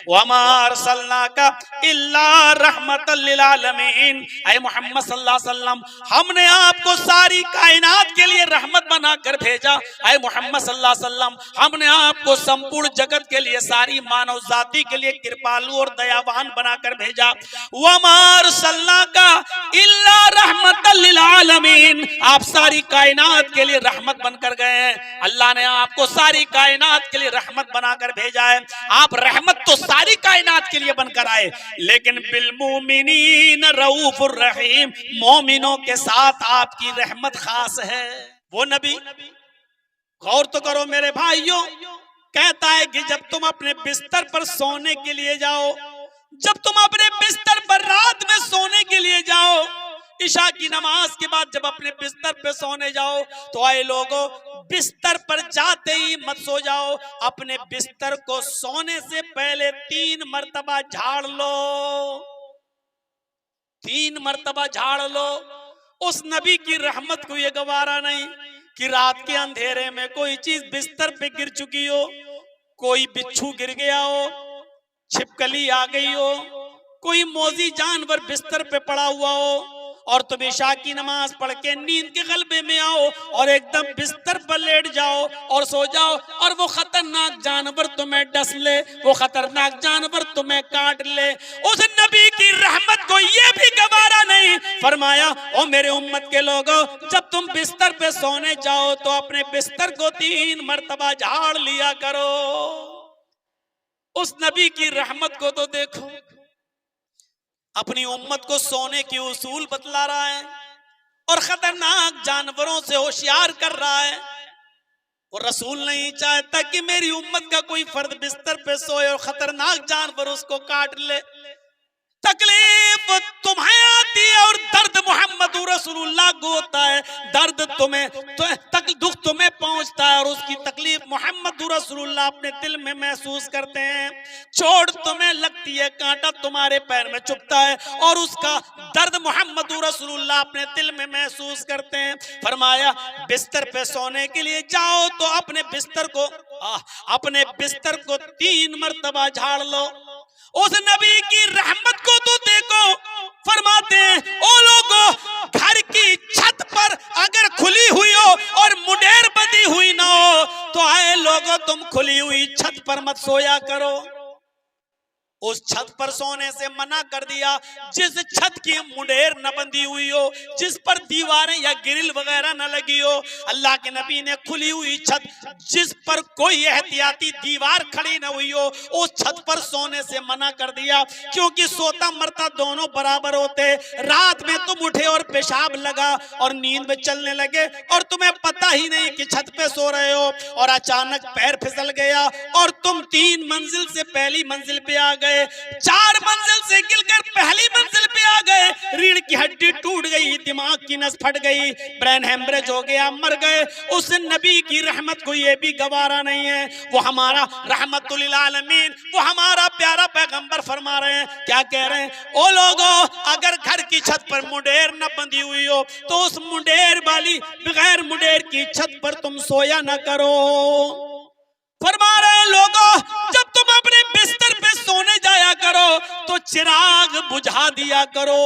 वमा अरसलनाका इल्ला रहमतल लिल आलमीन। ऐ मोहम्मद सल्लल्लाहु अलैहि वसल्लम, हमने आपको सारी कायनात के लिए रहमत बनाकर भेजा। ऐ मोहम्मद सल्लल्लाहु अलैहि वसल्लम, हमने आपको संपूर्ण जगत के लिए, सारी मानव जाति के लिए कृपालु और दयावान बनाकर भेजा। वमा अरसलनाका इल्ला रहमतल लिल आलमीन, आप सारी कायनात के लिए रहमत बनकर गए हैं। अल्लाह ने आपको सारी कायनात के लिए रहमत बनाकर भेजा है। आप रहमत तो सारी कायनात के लिए बनकर आए, लेकिन बिल मोमिनीन रऊफुर रहीम, मोमिनों के साथ आपकी रहमत खास है। वो नबी, गौर तो करो मेरे भाइयों, कहता है कि जब तुम अपने बिस्तर पर सोने के लिए जाओ, जब तुम अपने बिस्तर पर रात में सोने के लिए जाओ, इशा की नमाज के बाद जब अपने बिस्तर पे सोने जाओ, तो आए लोगों, बिस्तर पर जाते ही मत सो जाओ। अपने बिस्तर को सोने से पहले 3 मरतबा झाड़ लो, 3 मरतबा झाड़ लो। उस नबी की रहमत को ये गवारा नहीं कि रात के अंधेरे में कोई चीज बिस्तर पे गिर चुकी हो, कोई बिच्छू गिर गया हो, छिपकली आ गई हो, कोई मौजी जानवर बिस्तर पे पड़ा हुआ हो, और तुम इशा की नमाज पढ़ के नींद के गलबे में आओ और एकदम बिस्तर पर लेट जाओ और सो जाओ, और वो खतरनाक जानवर तुम्हें डस ले, वो खतरनाक जानवर तुम्हें काट ले। उस नबी की रहमत को ये भी गवारा नहीं। फरमाया, ओ मेरे उम्मत के लोगों, जब तुम बिस्तर पे सोने जाओ तो अपने बिस्तर को 3 मरतबा झाड़ लिया करो। उस नबी की रहमत को तो देखो, अपनी उम्मत को सोने की उसूल बतला रहा है और खतरनाक जानवरों से होशियार कर रहा है। वो रसूल नहीं चाहता कि मेरी उम्मत का कोई फर्द बिस्तर पे सोए और खतरनाक जानवर उसको काट ले। तकलीफ तुम्हें आती है और दर्द मोहम्मद रसूलुल्लाह को होता है। दर्द तुम्हें दुख तुम्हें पहुंचता है और उसकी तकलीफ मोहम्मद रसूलुल्लाह अपने दिल में महसूस करते हैं। चोट तुम्हें लगती है, कांटा तुम्हारे पैर में चुभता है और उसका दर्द मोहम्मद रसूलुल्लाह अपने दिल में महसूस करते हैं। फरमाया, बिस्तर पे सोने के लिए जाओ तो अपने बिस्तर को 3 मरतबा झाड़ लो। उस नबी की रहमत को तो देखो। फरमाते हैं, ओ लोगों, घर की छत पर अगर खुली हुई हो और मुंडेर बंधी हुई ना हो तो आए लोगों, तुम खुली हुई छत पर मत सोया करो। उस छत पर सोने से मना कर दिया जिस छत की मुंडेर न बंधी हुई हो, जिस पर दीवारें या ग्रिल वगैरह न लगी हो। अल्लाह के नबी ने खुली हुई छत, जिस पर कोई एहतियाती दीवार खड़ी न हुई हो, उस छत पर सोने से मना कर दिया, क्योंकि सोता मरता दोनों बराबर होते। रात में तुम उठे और पेशाब लगा और नींद में चलने लगे और तुम्हें पता ही नहीं कि छत पे सो रहे हो, और अचानक पैर फिसल गया और तुम 3 मंजिल से पहली मंजिल पे आ गए, 4 मंजिल से गिरकर पहली मंजिल पे आ गए, रीढ़ की हड्डी टूट गई, दिमाग की नस फट गई, ब्रेन हेमरेज हो गया, मर गए। उस नबी की रहमत को ये भी गवारा नहीं है। वो हमारा रहमतुल लिल आलमीन, वो हमारा प्यारा पैगंबर फरमा रहे हैं, क्या कह रहे हैं, ओ लोगों, अगर घर की छत पर मुंडेर न बंधी हुई हो तो उस मुंडेर वाली बगैर मुंडेर की छत पर तुम सोया न करो। फरमा रहे लोगों, जब तुम अपने बिस्तर पे सोने जाया करो तो चिराग बुझा दिया करो।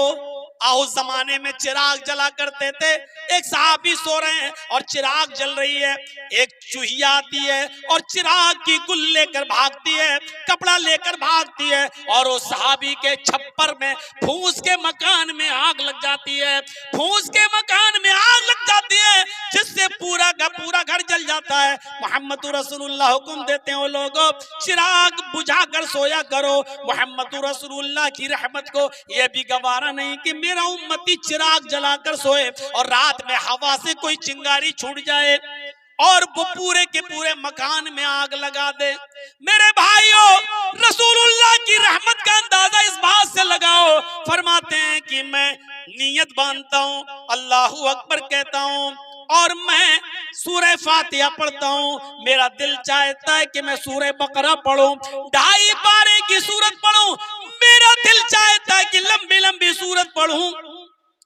उस जमाने में चिराग जला करते थे। एक साहबी सो रहे हैं और चिराग जल रही है, एक चूहिया आती है और चिराग की गुल लेकर भागती है, कपड़ा लेकर भागती है, और उस साहबी के छप्पर में, फूस के मकान में आग लग जाती है। फूस के मकान में आग लग जाती है जिससे पूरा का पूरा घर जल जाता है। मोहम्मद रसूलुल्लाह हुक्म देते हैं, वो लोगों, चिराग बुझा कर सोया करो। मोहम्मद रसूलुल्लाह की रहमत को यह भी गवारा नहीं कि मेरा उम्मती चिराग जलाकर सोए और रात में हवा से कोई चिंगारी छूट जाए और वो पूरे के पूरे मकान में आग लगा दे। मेरे भाइयों, रसूलुल्लाह की रहमत का अंदाजा इस बात से लगाओ। फरमाते हैं कि मैं नियत बांधता हूँ, अल्लाहू अकबर कहता हूँ और मैं सूरह फातिहा पढ़ता हूँ। मेरा दिल चाहता है कि मैं सूरह बकरा पढ़ूं, 2.5 पारे की सूरत पढ़ूं। मेरा दिल चाहता है कि लंबी लंबी सूरत पढ़ूं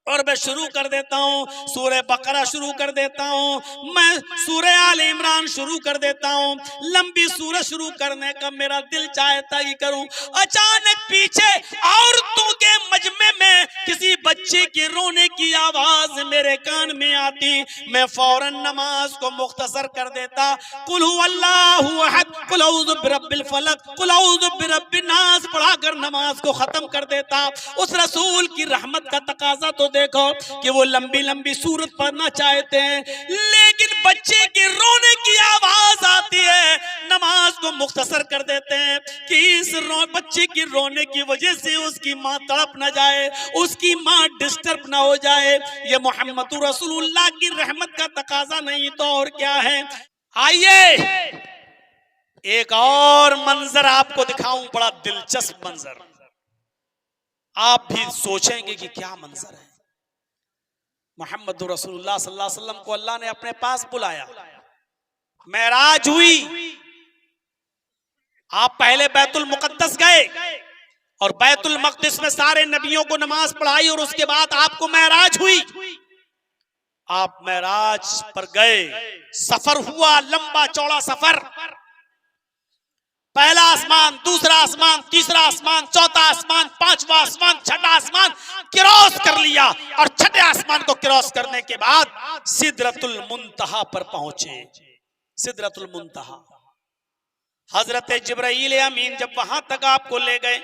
और और मैं शुरू कर देता हूँ, सूरह बकरा शुरू कर देता हूँ, मैं सूरह आल इमरान शुरू कर देता हूँ। लंबी सूरह शुरू करने का मेरा दिल चाहता कि करूं। अचानक पीछे औरतों के मजमे में किसी बच्चे के रोने की आवाज मेरे कान में आती, मैं फौरन नमाज को मुख्तसर कर देता। कुल हु अल्लाहु अहद, कुल औज़ु बिरब्बिल फलक, कुल औज़ु बिरब्बिन नास पढ़ाकर नमाज को खत्म कर देता। उस रसूल की रहमत का तकाजा तो देखो कि वो लंबी लंबी सूरत पढ़ना चाहते हैं, लेकिन बच्चे के रोने की आवाज आती है, नमाज को मुख्तसर कर देते हैं कि इस बच्चे की रोने की वजह से उसकी माँ तड़प न जाए, उसकी माँ डिस्टर्ब ना हो जाए। ये मोहम्मद रसूलुल्लाह की रहमत का तकाजा नहीं तो और क्या है। आइए एक और मंजर आपको दिखाऊं, बड़ा दिलचस्प मंजर, आप भी सोचेंगे कि क्या मंजर है। मोहम्मद रसूलुल्लाह सल्लल्लाहु अलैहि वसल्लम को अल्लाह ने अपने पास बुलाया, मेराज हुई, आप पहले बैतुल मुकद्दस गए और बैतुल मक़दिस में सारे नबियों को नमाज पढ़ाई और उसके बाद आपको मेराज हुई। आप मेराज पर गए, सफर हुआ, लंबा चौड़ा सफर, पहला आसमान, दूसरा आसमान, तीसरा आसमान, चौथा आसमान, पांचवा आसमान, छठा आसमान क्रॉस कर लिया और छठे आसमान को क्रॉस करने के बाद सिदरतुल मुंतहा पर पहुंचे। सिदरतुल मुंतहा, हजरत जिब्राईल अमीन जब वहां तक आपको ले गए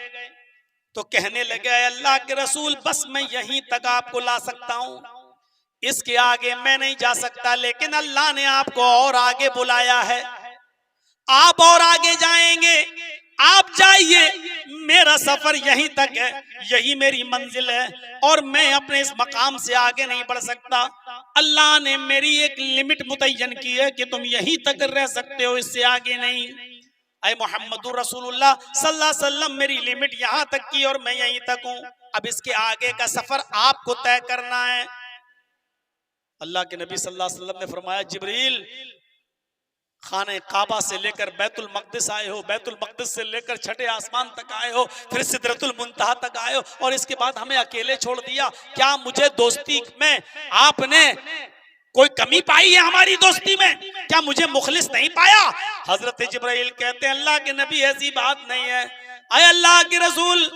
तो कहने लगे, अल्लाह के रसूल बस मैं यहीं तक आपको ला सकता हूं, इसके आगे मैं नहीं जा सकता, लेकिन अल्लाह ने आपको और आगे बुलाया है, आप और आगे जाएंगे, आप जाइए, मेरा सफर यहीं तक है, यही मेरी मंजिल है और मैं अपने इस मकाम से आगे नहीं बढ़ सकता। अल्लाह ने मेरी एक लिमिट मुतय्यन की है कि तुम यहीं तक रह सकते हो, इससे आगे नहीं। ऐ मोहम्मदुर रसूलुल्लाह सल्लल्लाहु अलैहि वसल्लम, मेरी लिमिट यहाँ तक की और मैं यहीं तक हूँ, अब इसके आगे का सफर आपको तय करना है। अल्लाह के नबी सल्लल्लाहु अलैहि वसल्लम ने फरमाया, जिब्रील खाने काबा से लेकर बैतुल मक़दिस आए हो, बैतुल मक़दिस से लेकर छठे आसमान तक आए हो, फिर सिदरतुल मुंतहा तक आए हो और इसके बाद हमें अकेले छोड़ दिया, क्या मुझे दोस्ती में आपने कोई कमी पाई है? हमारी दोस्ती में क्या मुझे मुखलिस नहीं पाया? हजरत जिब्राइल कहते हैं, अल्लाह के नबी ऐसी बात नहीं है, अय अल्लाह के रसूल,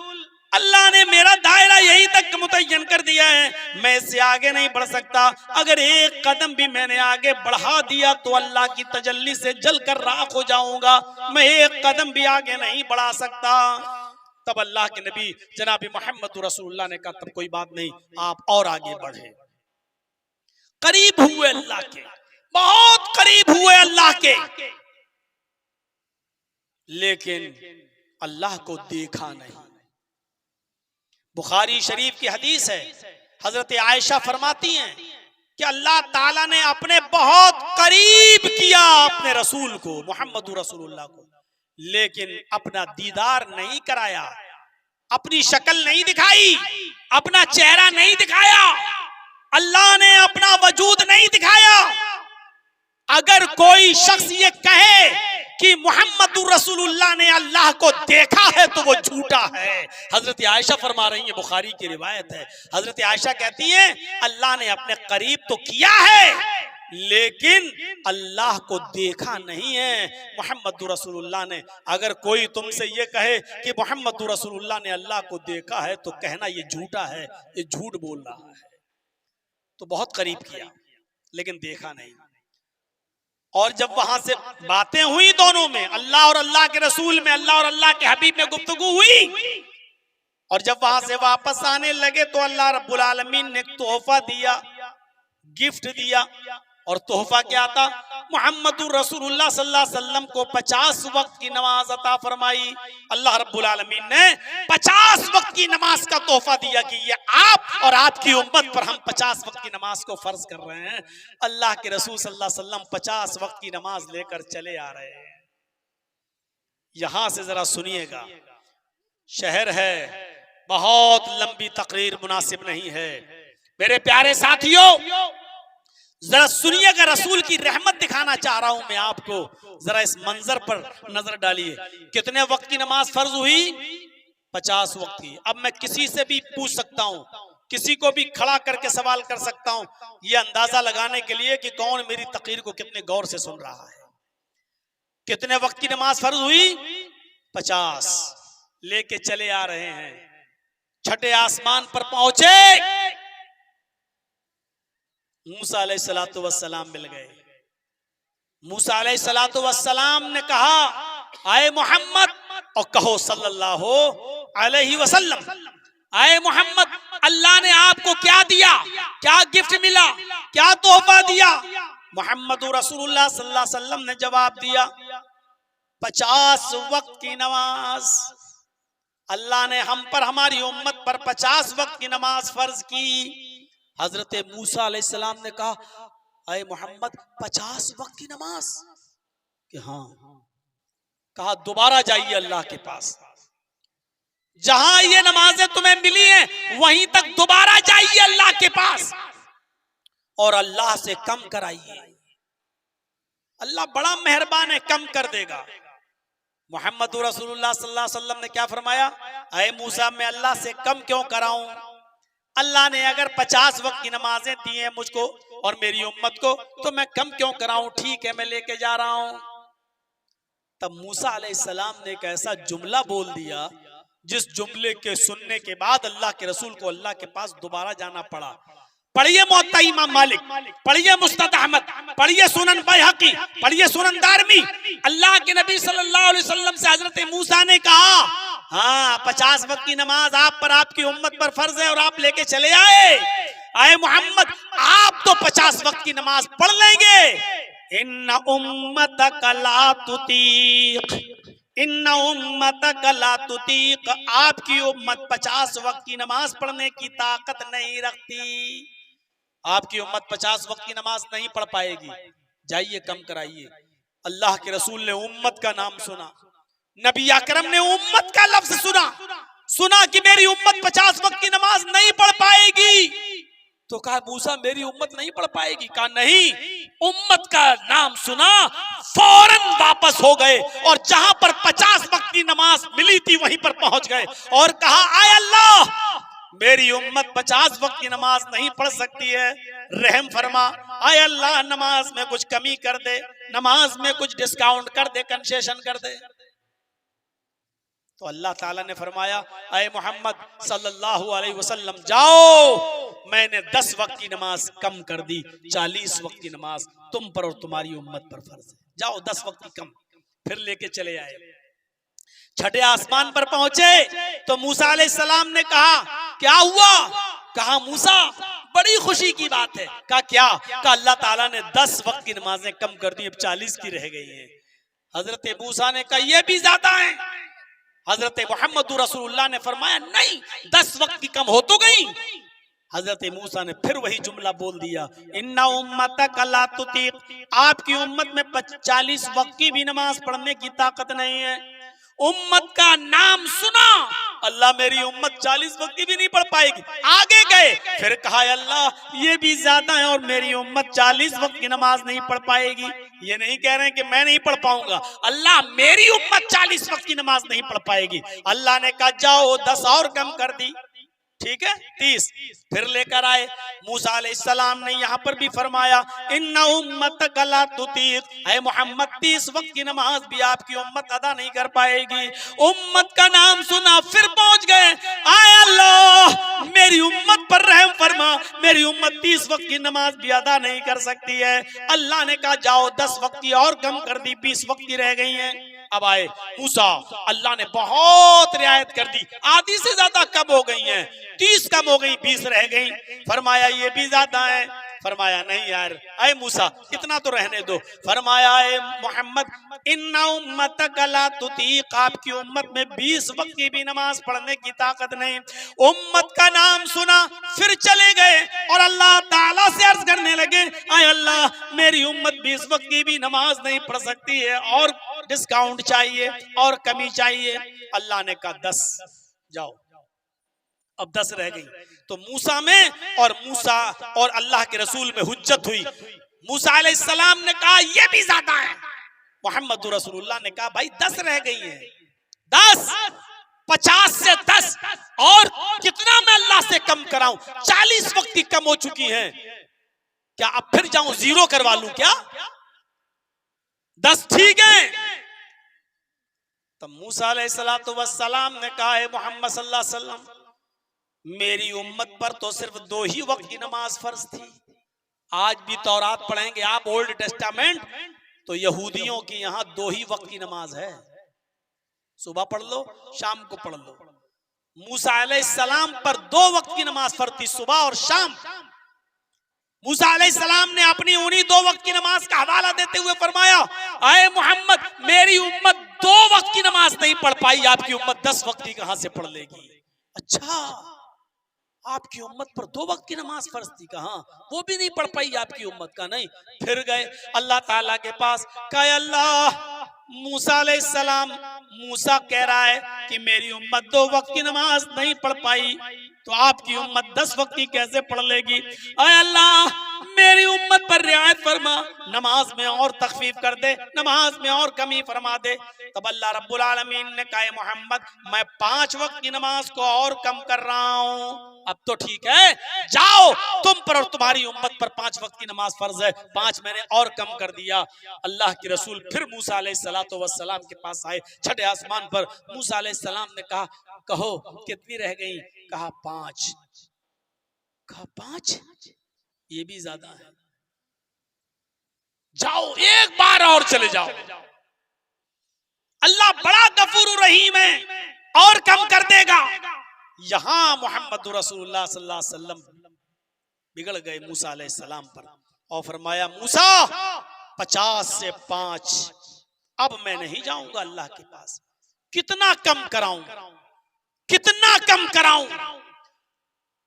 अल्लाह ने मेरा दायरा यहीं तक मुतय्यन कर दिया है, मैं इससे आगे नहीं बढ़ सकता, अगर एक कदम भी मैंने आगे बढ़ा दिया तो अल्लाह की तजल्ली से जलकर राख हो जाऊंगा, मैं एक कदम भी आगे नहीं बढ़ा सकता। तब अल्लाह के नबी जनाब मोहम्मद रसूलुल्लाह ने कहा, तब कोई बात नहीं, आप और आगे बढ़े, करीब हुए अल्लाह के, बहुत करीब हुए अल्लाह के, लेकिन अल्लाह को देखा नहीं। बुखारी शरीफ की हदीस है, हजरत आयशा फरमाती हैं कि अल्लाह ताला ने अपने बहुत करीब किया अपने रसूल को, मोहम्मद रसूलुल्लाह को, लेकिन अपना दीदार नहीं कराया, अपनी शक्ल नहीं दिखाई, अपना चेहरा नहीं दिखाया, अल्लाह ने अपना वजूद नहीं दिखाया। अगर कोई शख्स ये कहे कि मोहम्मद रसूलुल्लाह ने अल्लाह को देखा है तो वो झूठा है। हजरत आयशा फरमा रही है, बुखारी की रिवायत है, हजरत आयशा कहती है, अल्लाह ने अपने करीब तो किया है लेकिन अल्लाह को देखा नहीं है मोहम्मद रसूलुल्लाह ने। अगर कोई तुमसे ये कहे कि मोहम्मद रसूलुल्लाह ने अल्लाह को देखा है तो कहना ये झूठा है, ये झूठ बोल रहा है। तो बहुत करीब किया लेकिन देखा नहीं। और जब वहां से बातें हुई दोनों में, अल्लाह और अल्लाह के रसूल में, अल्लाह और अल्लाह के हबीब में गुफ्तगू हुई, और जब वहां से वापस आने लगे तो अल्लाह रब्बुल आलमीन ने तोहफा दिया, गिफ्ट दिया। और तोहफा क्या था? मुहम्मदुर रसूलुल्लाह सल्लल्लाहु अलैहि वसल्लम को 50 वक्त की नमाज अता फरमाई। अल्लाह रब्बुल आलमीन ने 50 वक्त की नमाज का तोहफा दिया कि ये आप और आपकी उम्मत पर हम 50 वक्त की नमाज को फर्ज कर रहे हैं। अल्लाह के रसूल सल्लल्लाहु अलैहि वसल्लम 50 वक्त की नमाज लेकर चले आ रहे हैं। यहां से जरा सुनिएगा, शहर है, बहुत लंबी तकरीर मुनासिब नहीं है। मेरे प्यारे साथियों, जरा सुनिएगा, रसूल की रहमत दिखाना चाह रहा हूं मैं आपको। जरा इस मंजर पर नजर डालिए। कितने वक्त की नमाज फर्ज हुई? 50 वक्त की। अब मैं किसी से भी पूछ सकता हूं, किसी को भी खड़ा करके सवाल कर सकता हूं, यह अंदाजा लगाने के लिए कि कौन मेरी तकरीर को कितने गौर से सुन रहा है। कितने वक्त की नमाज फर्ज हुई? 50। लेके चले आ रहे हैं, छठे आसमान पर पहुंचे, मूसा अलैहिस्सलातु वस्सलाम मिल गए। मूसा अलैहिस्सलातु वस्सलाम ने कहा, आए मोहम्मद, और कहो सल्लल्लाहु अलैहि वसल्लम, आए मोहम्मद, अल्लाह ने आपको क्या दिया, क्या गिफ्ट मिला, क्या तोहफा दिया? मोहम्मद रसूलुल्लाह सल्लल्लाहु अलैहि वसल्लम ने जवाब दिया, 50 वक्त की नमाज। अल्लाह ने हम पर, हमारी उम्मत पर 50 वक्त की नमाज फर्ज की। हजरत मूसा अलैहिस्सलाम ने कहा, अरे मोहम्मद, 50 वक्त की नमाज? कि हाँ। कहा, दोबारा जाइए अल्लाह के पास, जहां ये नमाजें तुम्हें मिली हैं वहीं तक दोबारा जाइए अल्लाह के पास और अल्लाह से कम कराइए। अल्लाह बड़ा मेहरबान है, कम कर देगा। मोहम्मद रसूलुल्लाह सल्लल्लाहु अलैहि वसल्लम ने क्या फरमाया, अरे मूसा, मैं अल्लाह से कम क्यों कराऊं? अल्लाह ने अगर 50 वक्त की नमाजें दी हैं मुझको और मेरी उम्मत को, तो मैं कम क्यों कराऊं? ठीक है, मैं लेके जा रहा हूं। तब मूसा अलैहिस्सलाम ने एक ऐसा जुमला बोल दिया, जिस जुमले के सुनने के बाद अल्लाह के रसूल को अल्लाह के पास दोबारा जाना पड़ा। पढ़िए मुअत्ता इमाम मालिक, पढ़िए मुस्नद अहमद, पढ़िए सुनन बैहकी, पढ़िए सुनन दारमी। अल्लाह के नबी सल्लल्लाहु अलैहि वसल्लम से हजरत मूसा ने कहा, हाँ, 50 वक्त की नमाज आप पर, आपकी उम्मत पर फर्ज है और आप लेके चले आए। आए मोहम्मद, आप तो 50 वक्त की नमाज पढ़ लेंगे। इन्ना उम्मतक ला तुतीक, इन्ना उम्मतक ला तुतीक, आपकी उम्मत 50 वक्त की नमाज पढ़ने की ताकत नहीं रखती। आपकी उम्मत 50 वक्त की नमाज नहीं पढ़ पाएगी, जाइए कम कराइए। अल्लाह के रसूल ने उम्मत का नाम सुना, नबी अकरम ने उम्मत का लफ्ज सुना कि मेरी उम्मत 50 वक्त की नमाज नहीं पढ़ पाएगी। तो कहा, मूसा, मेरी उम्मत नहीं पढ़ पाएगी? कहा, नहीं। उम्मत का नाम सुना, फौरन वापस हो गए और जहां पर 50 वक्त की नमाज मिली थी वहीं पर पहुंच गए और कहा, आय अल्लाह, मेरी उम्मत 50 वक्त की नमाज नहीं पढ़ सकती है, रहम फरमा। आय अल्लाह, नमाज में कुछ कमी कर दे, नमाज में कुछ डिस्काउंट कर दे, कंसेशन कर दे। तो अल्लाह ताला ने फरमाया, अय मोहम्मद सल्लल्लाहु अलैहि वसल्लम, जाओ, मैंने 10 वक्त की नमाज कम कर दी, 40 वक्त की नमाज तुम पर और तुम्हारी उम्मत पर फर्ज है, जाओ 10 वक्त की कम। फिर लेके चले आए, छठे आसमान पर पहुंचे तो मूसा अलैहिस्सलाम ने कहा, क्या हुआ? कहा, मूसा, बड़ी खुशी की बात है। कहा, क्या? कहा, अल्लाह ताला ने 10 वक्त की नमाजें कम कर दी, अब 40 की रह गई हैं। हजरत मूसा ने कहा, यह भी ज्यादा है। हजरत मोहम्मद रसूलुल्लाह ने फरमाया, नहीं, 10 वक्त की कम हो तो गई। हजरत मूसा ने फिर वही जुमला बोल दिया, इन्ना उम्मतक ला तुतीक, आपकी उम्मत में 40 वक्त की भी नमाज पढ़ने की ताकत नहीं है। उम्मत का नाम सुना, अल्लाह, मेरी उम्मत 40 वक्त की भी नहीं पढ़ पाएगी। आगे गए, फिर कहा, अल्लाह, ये भी ज्यादा है और मेरी उम्मत 40 वक्त की नमाज नहीं पढ़ पाएगी। ये नहीं कह रहे हैं कि मैं नहीं पढ़ पाऊंगा, अल्लाह, मेरी उम्मत 40 वक्त की नमाज नहीं पढ़ पाएगी। अल्लाह ने कहा, जाओ 10 और कम कर दी, ठीक है, 30। फिर लेकर आए, मूसा अलैहिस्सलाम ने यहाँ पर भी फरमाया, इन्ना उम्मतक ला तुतीक, ऐ मोहम्मद, 30 वक्त की नमाज भी आपकी उम्मत अदा नहीं कर पाएगी। उम्मत का नाम सुना, फिर पहुंच गए, आय अल्लाह, मेरी उम्मत पर रहम फरमा, मेरी उम्मत 30 वक्त की नमाज भी अदा नहीं कर सकती है। अल्लाह ने कहा, जाओ 10 वक्त की और कम कर दी, 20 वक्त की रह गई हैं। अब आए मूसा, अल्लाह ने बहुत रियायत कर दी, आधी से ज्यादा कम हो गई हैं, 30 कम हो गई, 20 रह गई। फरमाया, ये भी ज्यादा है। फरमाया, नहीं यार, अय मूसा, इतना तो रहने दो। फरमाया, ए मोहम्मद, इन्ना उम्मतक ला तुतीक, आपकी उम्मत में 20 वक्त की भी नमाज पढ़ने की ताकत नहीं। उम्मत का नाम सुना, फिर चले गए और अल्लाह ताला से अर्ज करने लगे, आय अल्लाह, मेरी उम्मत 20 वक्त की भी नमाज नहीं पढ़ सकती है और डिस्काउंट चाहिए और कमी चाहिए। अल्लाह ने कहा, 10, जाओ। अब 10 रह गई। तो मूसा में और अल्लाह के रसूल में हुज्जत हुई। मूसा अलैहिस्सलाम ने कहा, यह भी ज्यादा है। मोहम्मद रसूलुल्लाह ने कहा, भाई 10 रह गई हैं, 10, 50 से 10 और कितना मैं अल्लाह से कम कराऊं? 40 वक्त की कम हो चुकी हैं, क्या अब फिर जाऊं जीरो करवा लूं क्या? 10 ठीक है। तब मूसा अलैहिस्सलातु वस्सलाम ने कहा, है मोहम्मद सल्लल्लाहु अलैहि वसल्लम, मेरी उम्मत पर तो सिर्फ 2 ही वक्त की नमाज फर्ज थी। आज भी तौरात पढ़ेंगे आप, ओल्ड टेस्टामेंट, तो यहूदियों की यहां 2 ही वक्त की नमाज है। सुबह पढ़ लो, शाम को पढ़ लो। मूसा अलैहिस्सलाम पर 2 वक्त की नमाज फर्ज थी, सुबह और शाम। मूसा अलैहिस्सलाम ने अपनी उन्हीं 2 वक्त की नमाज का हवाला देते हुए फरमाया, आए मोहम्मद, मेरी उम्मत 2 वक्त की नमाज नहीं पढ़ पाई, आपकी उम्मत 10 वक्त की कहां से पढ़ लेगी? अच्छा, आपकी उम्मत पर 2 वक्त की नमाज फर्ज थी, कहां वो भी नहीं पढ़ पाई आपकी उम्मत का? नहीं। फिर गए अल्लाह ताला के पास, कहा अल्लाह, मूसा अलैहिस्सलाम, मूसा कह रहा है कि मेरी उम्मत 2 वक्त की नमाज नहीं पढ़ पाई, तो आपकी उम्मत 10 वक्त की कैसे पढ़ लेगी? अरे अल्लाह, मेरी उम्मत पर रियायत फरमा, नमाज में और तखफीफ कर दे, नमाज में और कमी फरमा दे। तब अल्लाह रब्बुल आलमीन ने कहा, मोहम्मद, मैं 5 वक्त की नमाज को और कम कर रहा हूं। अब तो ठीक है, जाओ, तुम पर और तुम्हारी उम्मत पर 5 वक्त की नमाज फर्ज है, 5 मैंने और कम कर दिया। अल्लाह के रसूल फिर मूसा अलैहिस्सलातु वस्सलाम के पास आए, छठे आसमान पर। मूसा अलैहिस्सलाम ने कहा, कहो कितनी रह गई? कहा 5। कहा 5? ये भी ज्यादा है, जाओ एक बार और चले जाओ, अल्लाह बड़ा गफूर रहीम है, और कम कर देगा। यहां मोहम्मद रसूलुल्लाह सल्लल्लाहु अलैहि वसल्लम बिगड़ गए मूसा अलैहिस्सलाम पर, और फरमाया, मूसा 50 से 5, अब मैं नहीं जाऊंगा अल्लाह के पास। कितना कम कराऊं, कितना कम कराऊं?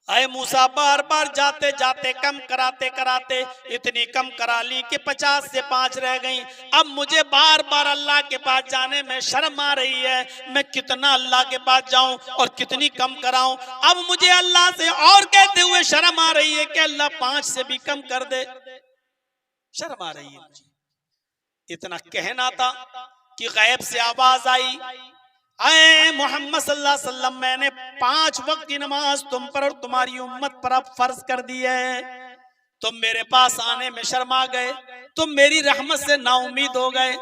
अरे मूसा बार बार जाते जाते कम कराते कराते इतनी कम करा ली कि 50 से 5 रह गई। अब मुझे बार बार अल्लाह के पास जाने में शर्म आ रही है, मैं कितना अल्लाह के पास जाऊं और कितनी कम कराऊं? अब मुझे अल्लाह से और कहते हुए शर्म आ रही है कि अल्लाह 5 से भी कम कर दे, शर्म आ रही है मुझे। इतना कहना था कि गैब से आवाज आई, अरे मोहम्मद सल्लल्लाहु अलैहि वसल्लम, मैंने 5 वक्त की नमाज तुम पर और तुम्हारी उम्मत पर अब फर्ज कर दी है। तुम मेरे पास आने में शर्मा गए, तुम मेरी रहमत से नाउमीद हो गए।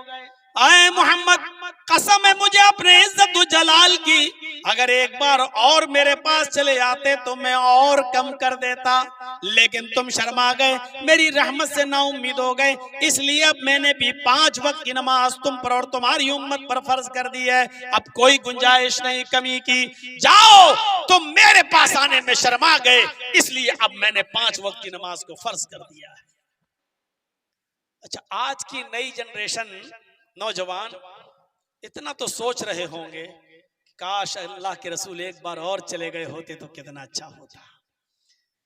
आए मोहम्मद, कसम है मुझे अपने इज्जत व जलाल की, अगर एक बार और मेरे पास चले आते तो मैं और कम कर देता, लेकिन तुम शर्मा गए, मेरी रहमत से नाउमीद हो गए, इसलिए अब मैंने भी 5 वक्त की नमाज तुम पर और तुम्हारी उम्मत पर फर्ज कर दी है। अब कोई गुंजाइश नहीं कमी की, जाओ, तुम मेरे पास आने में शर्मा गए, इसलिए अब मैंने 5 वक्त की नमाज को फर्ज कर दिया है। अच्छा, आज की नई जनरेशन, नौजवान इतना तो सोच रहे होंगे, काश अल्लाह के रसूल एक बार और चले गए होते तो कितना अच्छा होता।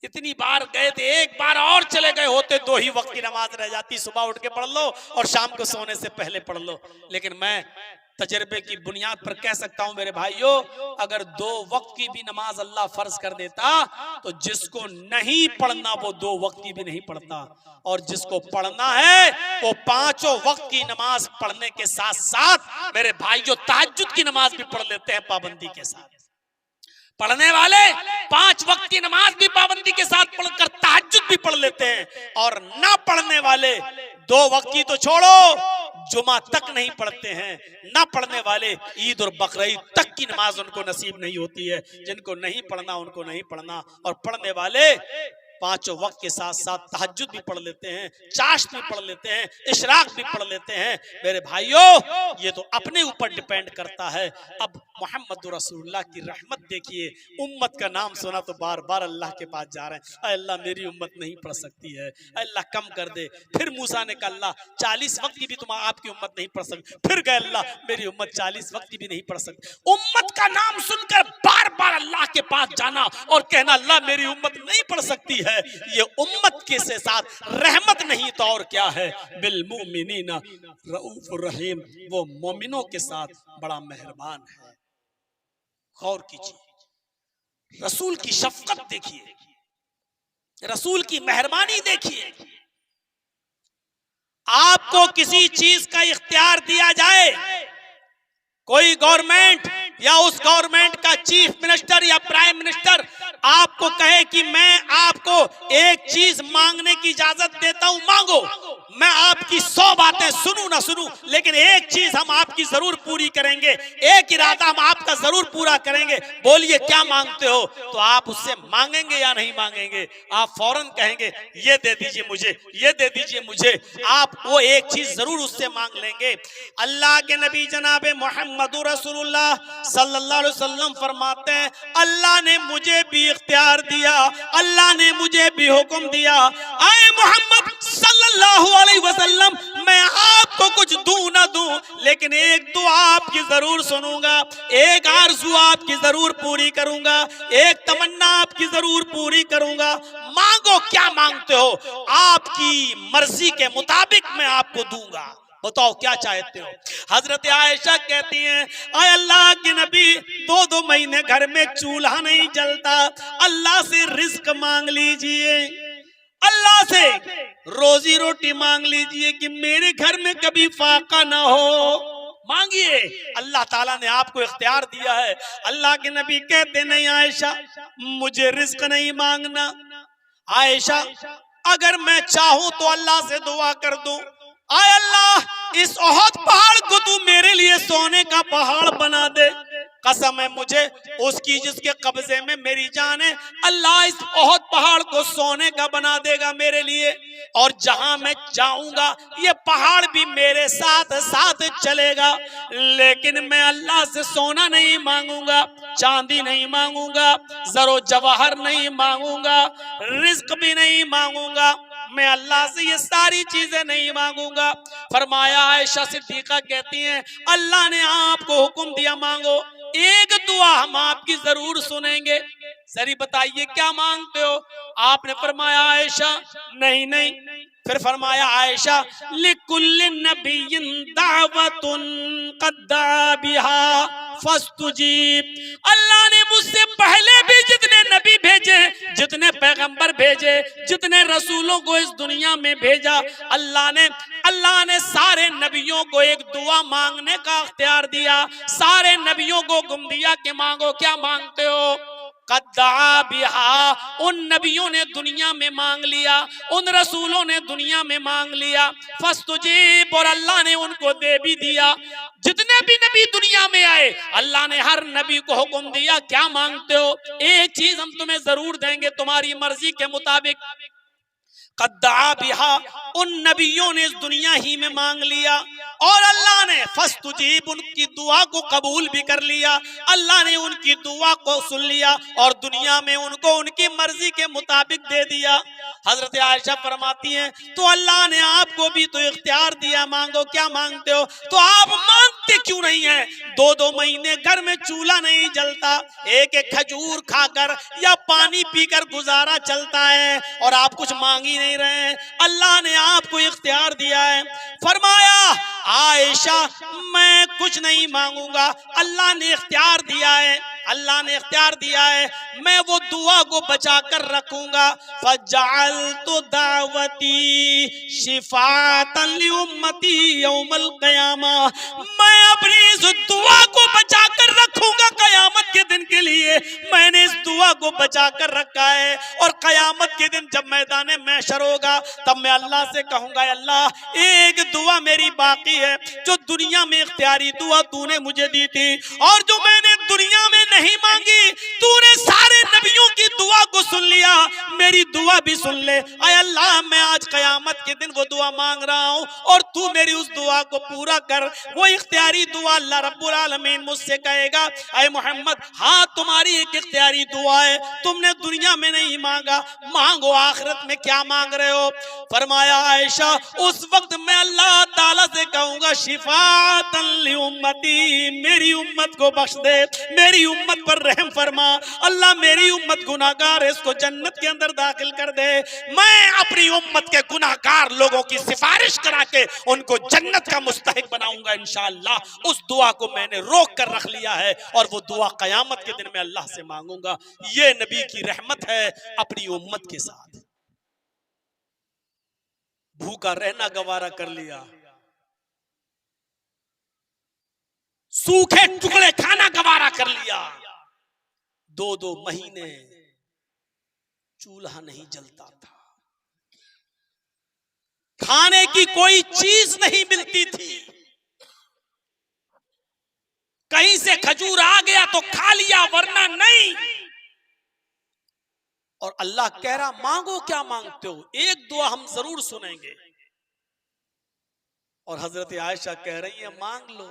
इतनी बार गए थे, एक बार और चले गए होते 2 ही वक्त की नमाज रह जाती, सुबह उठ के पढ़ लो और शाम को सोने से पहले पढ़ लो। लेकिन मैं तजर्बे की बुनियाद पर कह सकता हूं मेरे भाइयों, अगर 2 वक्त की भी नमाज अल्लाह फर्ज कर देता तो जिसको नहीं पढ़ना वो 2 वक्त की भी नहीं पढ़ता, और जिसको पढ़ना है वो 5 वक्त की नमाज पढ़ने के साथ साथ मेरे भाइयों तहज्जुद की नमाज भी पढ़ लेते हैं पाबंदी के साथ। पढ़ने वाले 5 वक्त की नमाज भी पाबंदी के साथ पढ़कर तहज्जुद भी पढ़ लेते हैं, और ना पढ़ने वाले 2 वक्त की तो छोड़ो, जुमा तक नहीं पढ़ते हैं। ना पढ़ने वाले ईद और बकरीद तक की नमाज उनको नसीब नहीं होती है। जिनको नहीं पढ़ना उनको नहीं पढ़ना, और पढ़ने वाले 5 वक्त के साथ साथ तहज्जुद भी पढ़ लेते हैं, चाश्त भी पढ़ लेते हैं, इशराक भी पढ़ लेते हैं। मेरे भाइयों, ये तो अपने ऊपर डिपेंड करता है। अब मोहम्मद रसूलुल्लाह की रहमत देखिए, उम्मत का नाम सुना तो बार बार अल्लाह के पास जा रहे हैं, अल्लाह मेरी उम्मत नहीं पढ़ सकती है, अल्लाह कम कर दे। फिर मूसा ने कहा, अल्लाह 40 वक्त की भी तुम आपकी उम्मत नहीं पढ़ सकती। फिर गए, अल्लाह मेरी उम्मत 40 वक्त की भी नहीं पढ़ सकती। उम्मत का नाम सुनकर बार बार अल्लाह के पास जाना और कहना अल्लाह मेरी उम्मत नहीं पढ़ सकती है, ये उम्मत के साथ रहमत नहीं तो और क्या है। बिल मुमिनीना रऊफुर रहीम, वो मोमिनों के साथ बड़ा मेहरबान है। गौर कीजिए, रसूल की शफकत देखिए, रसूल की मेहरबानी देखिए। आपको किसी चीज का इख्तियार दिया जाए, कोई गवर्नमेंट या उस गवर्नमेंट का चीफ मिनिस्टर या प्राइम मिनिस्टर आपको कहे कि मैं आपको एक चीज मांगने की इजाजत देता हूं, मांगो, मैं आपकी 100 बातें सुनूं ना सुनूं, लेकिन एक चीज हम आपकी जरूर पूरी करेंगे, एक इरादा हम आपका जरूर पूरा करेंगे, बोलिए क्या मांगते हो? तो आप उससे मांगेंगे या नहीं मांगेंगे? आप फौरन कहेंगे ये दे दीजिए मुझे, ये दे दीजिए मुझे, आप वो एक चीज जरूर उससे मांग लेंगे। अल्लाह के नबी जनाब मोहम्मद रसूलुल्लाह सल्लल्लाहु अलैहि वसल्लम फरमाते हैं, अल्लाह ने मुझे भी इख्तियार दिया, अल्लाह ने मुझे भी हुक्म दिया, आए मोहम्मद सल्लल्लाहु अलैहि वसल्लम, मैं आपको कुछ दूं ना दूं, लेकिन एक दुआ आपकी जरूर सुनूंगा, एक आरज़ू आपकी जरूर पूरी करूंगा, एक तमन्ना आपकी जरूर पूरी करूंगा। मांगो, क्या मांगते हो? आपकी मर्जी के मुताबिक मैं आपको दूंगा, बताओ क्या चाहते हो? हजरत आयशा कहती हैं, आय अल्लाह के नबी, 2-2 महीने घर में चूल्हा नहीं जलता, अल्लाह से रिस्क मांग लीजिए, अल्लाह से रोजी रोटी मांग लीजिए कि मेरे घर में कभी फाका ना हो। मांगिए, अल्लाह ताला ने आपको इख्तियार दिया है। अल्लाह के नबी कहते नहीं आयशा, मुझे रिस्क नहीं मांगना। आयशा, अगर मैं चाहूं तो अल्लाह से दुआ कर दूं, आय अल्लाह इस ओहद पहाड़ को तू मेरे लिए सोने का पहाड़ बना दे, कसम है मुझे उसकी जिसके कब्जे में मेरी जान है, अल्लाह इस ओहद पहाड़ को सोने का बना देगा मेरे लिए, और जहां मैं जाऊंगा ये पहाड़ भी मेरे साथ साथ चलेगा। लेकिन मैं अल्लाह से सोना नहीं मांगूंगा, चांदी नहीं मांगूंगा, जरो जवाहर नहीं मांगूंगा, रिस्क भी नहीं मांगूंगा, मैं अल्लाह से ये सारी चीजें नहीं मांगूंगा। फरमाया, आयशा सिद्दीका कहती हैं, अल्लाह ने आपको हुक्म दिया मांगो, एक दुआ हम आपकी जरूर सुनेंगे, जरी बताइए क्या मांगते हो? आपने फरमाया, आयशा नहीं नहीं। फिर फरमाया, आयशा लिकुल्लिन नबिय्यिन दावतुन क़द दअा बिहा फस्तुजीब, अल्लाह ने मुझसे पहले भी जितने नबी भेजे, जितने पैगंबर भेजे, जितने रसूलों को इस दुनिया में भेजा, अल्लाह ने सारे नबियों को एक दुआ मांगने का इख्तियार दिया, सारे नबियों को हुक्म दिया कि मांगो, क्या मांगते हो? कद्दा बिहा, उन नबियों ने दुनिया में मांग लिया, उन रसूलों ने दुनिया में मांग लिया, फस्तुजीब, और अल्लाह ने उनको दे भी दिया। जितने भी नबी दुनिया में आए, अल्लाह ने हर नबी को हुक्म दिया, क्या मांगते हो? एक चीज हम तुम्हें जरूर देंगे, तुम्हारी मर्जी के मुताबिक। कद्दा बिहा, उन नबियों ने इस दुनिया ही में मांग लिया, और अल्लाह ने फस्तुजीब, उनकी दुआ को कबूल भी कर लिया, अल्लाह ने उनकी दुआ को सुन लिया और दुनिया में उनको उनकी मर्जी के मुताबिक दे दिया। हजरत आयशा फरमाती हैं, तो अल्लाह ने आपको भी तो इख्तियार दिया, मांगो, क्या मांगते हो? तो आप मांगते क्यों नहीं है? 2-2 महीने घर में चूल्हा नहीं जलता, एक एक खजूर खाकर या पानी पीकर गुजारा चलता है, और आप कुछ मांग ही नहीं रहे हैं। अल्लाह ने आपको इख्तियार दिया है। फरमाया, आयशा मैं कुछ नहीं मांगूंगा, अल्लाह ने इख्तियार दिया है, अल्लाह ने इख्तियार दिया है, मैं वो दुआ को बचा कर रखूंगा। फजअलतु दावती शिफाअतन लिउम्मती यौमल क़यामा, मैं अपनी इस दुआ को बचा कर रखूंगा कयामत के दिन के लिए। मैंने इस दुआ को बचा कर रखा है, और कयामत के दिन जब मैदान महशर होगा, तब मैं अल्लाह से कहूंगा, अल्लाह एक दुआ मेरी बाकी है, जो दुनिया में इख्तियारी दुआ तूने मुझे दी थी, और जो मैंने दुनिया में नहीं मांगी, तूने सारे नबियों की दुआ को सुन लिया, मेरी दुआ भी सुन ले। आय अल्लाह, मैं आज कयामत के दिन वो दुआ मांग रहा हूँ, और तू मेरी उस दुआ को पूरा कर। वो इख्तियारी दुआ अल्लाह रब्बुल आलमीन मुझसे कहेगा, अय मोहम्मद, हाँ तुम्हारी एक इख्तियारी दुआ है, तुमने दुनिया में नहीं मांगा, मांगो आखिरत में, क्या मांग रहे हो? फरमाया, आयशा उस वक्त मैं अल्लाह ताला से कहूंगा, शिफाअतन लिउम्मती, मेरी उम्मत को बख्श दे, मेरी उम्मत पर रहम फरमा, अल्लाह मेरी उम्मत गुनाहगार है, इसको जन्नत के अंदर दाखिल कर दे। मैं अपनी उम्मत के गुनाहगार लोगों की सिफारिश करा के उनको जन्नत का मुस्तहिक बनाऊंगा इंशाअल्लाह। उस दुआ को मैंने रोक कर रख लिया है, और वो दुआ कयामत के दिन में अल्लाह से मांगूंगा। ये नबी की रहमत है अपनी उम्मत के साथ। भूखा रहना गवारा कर लिया, सूखे टुकड़े खाना गवारा कर लिया, 2-2 महीने चूल्हा नहीं जलता था, खाने की कोई चीज नहीं मिलती थी, कहीं से खजूर आ गया तो खा लिया वरना नहीं। और अल्लाह कह रहा मांगो क्या मांगते हो, एक दुआ हम जरूर सुनेंगे। और हजरत आयशा कह रही है मांग लो,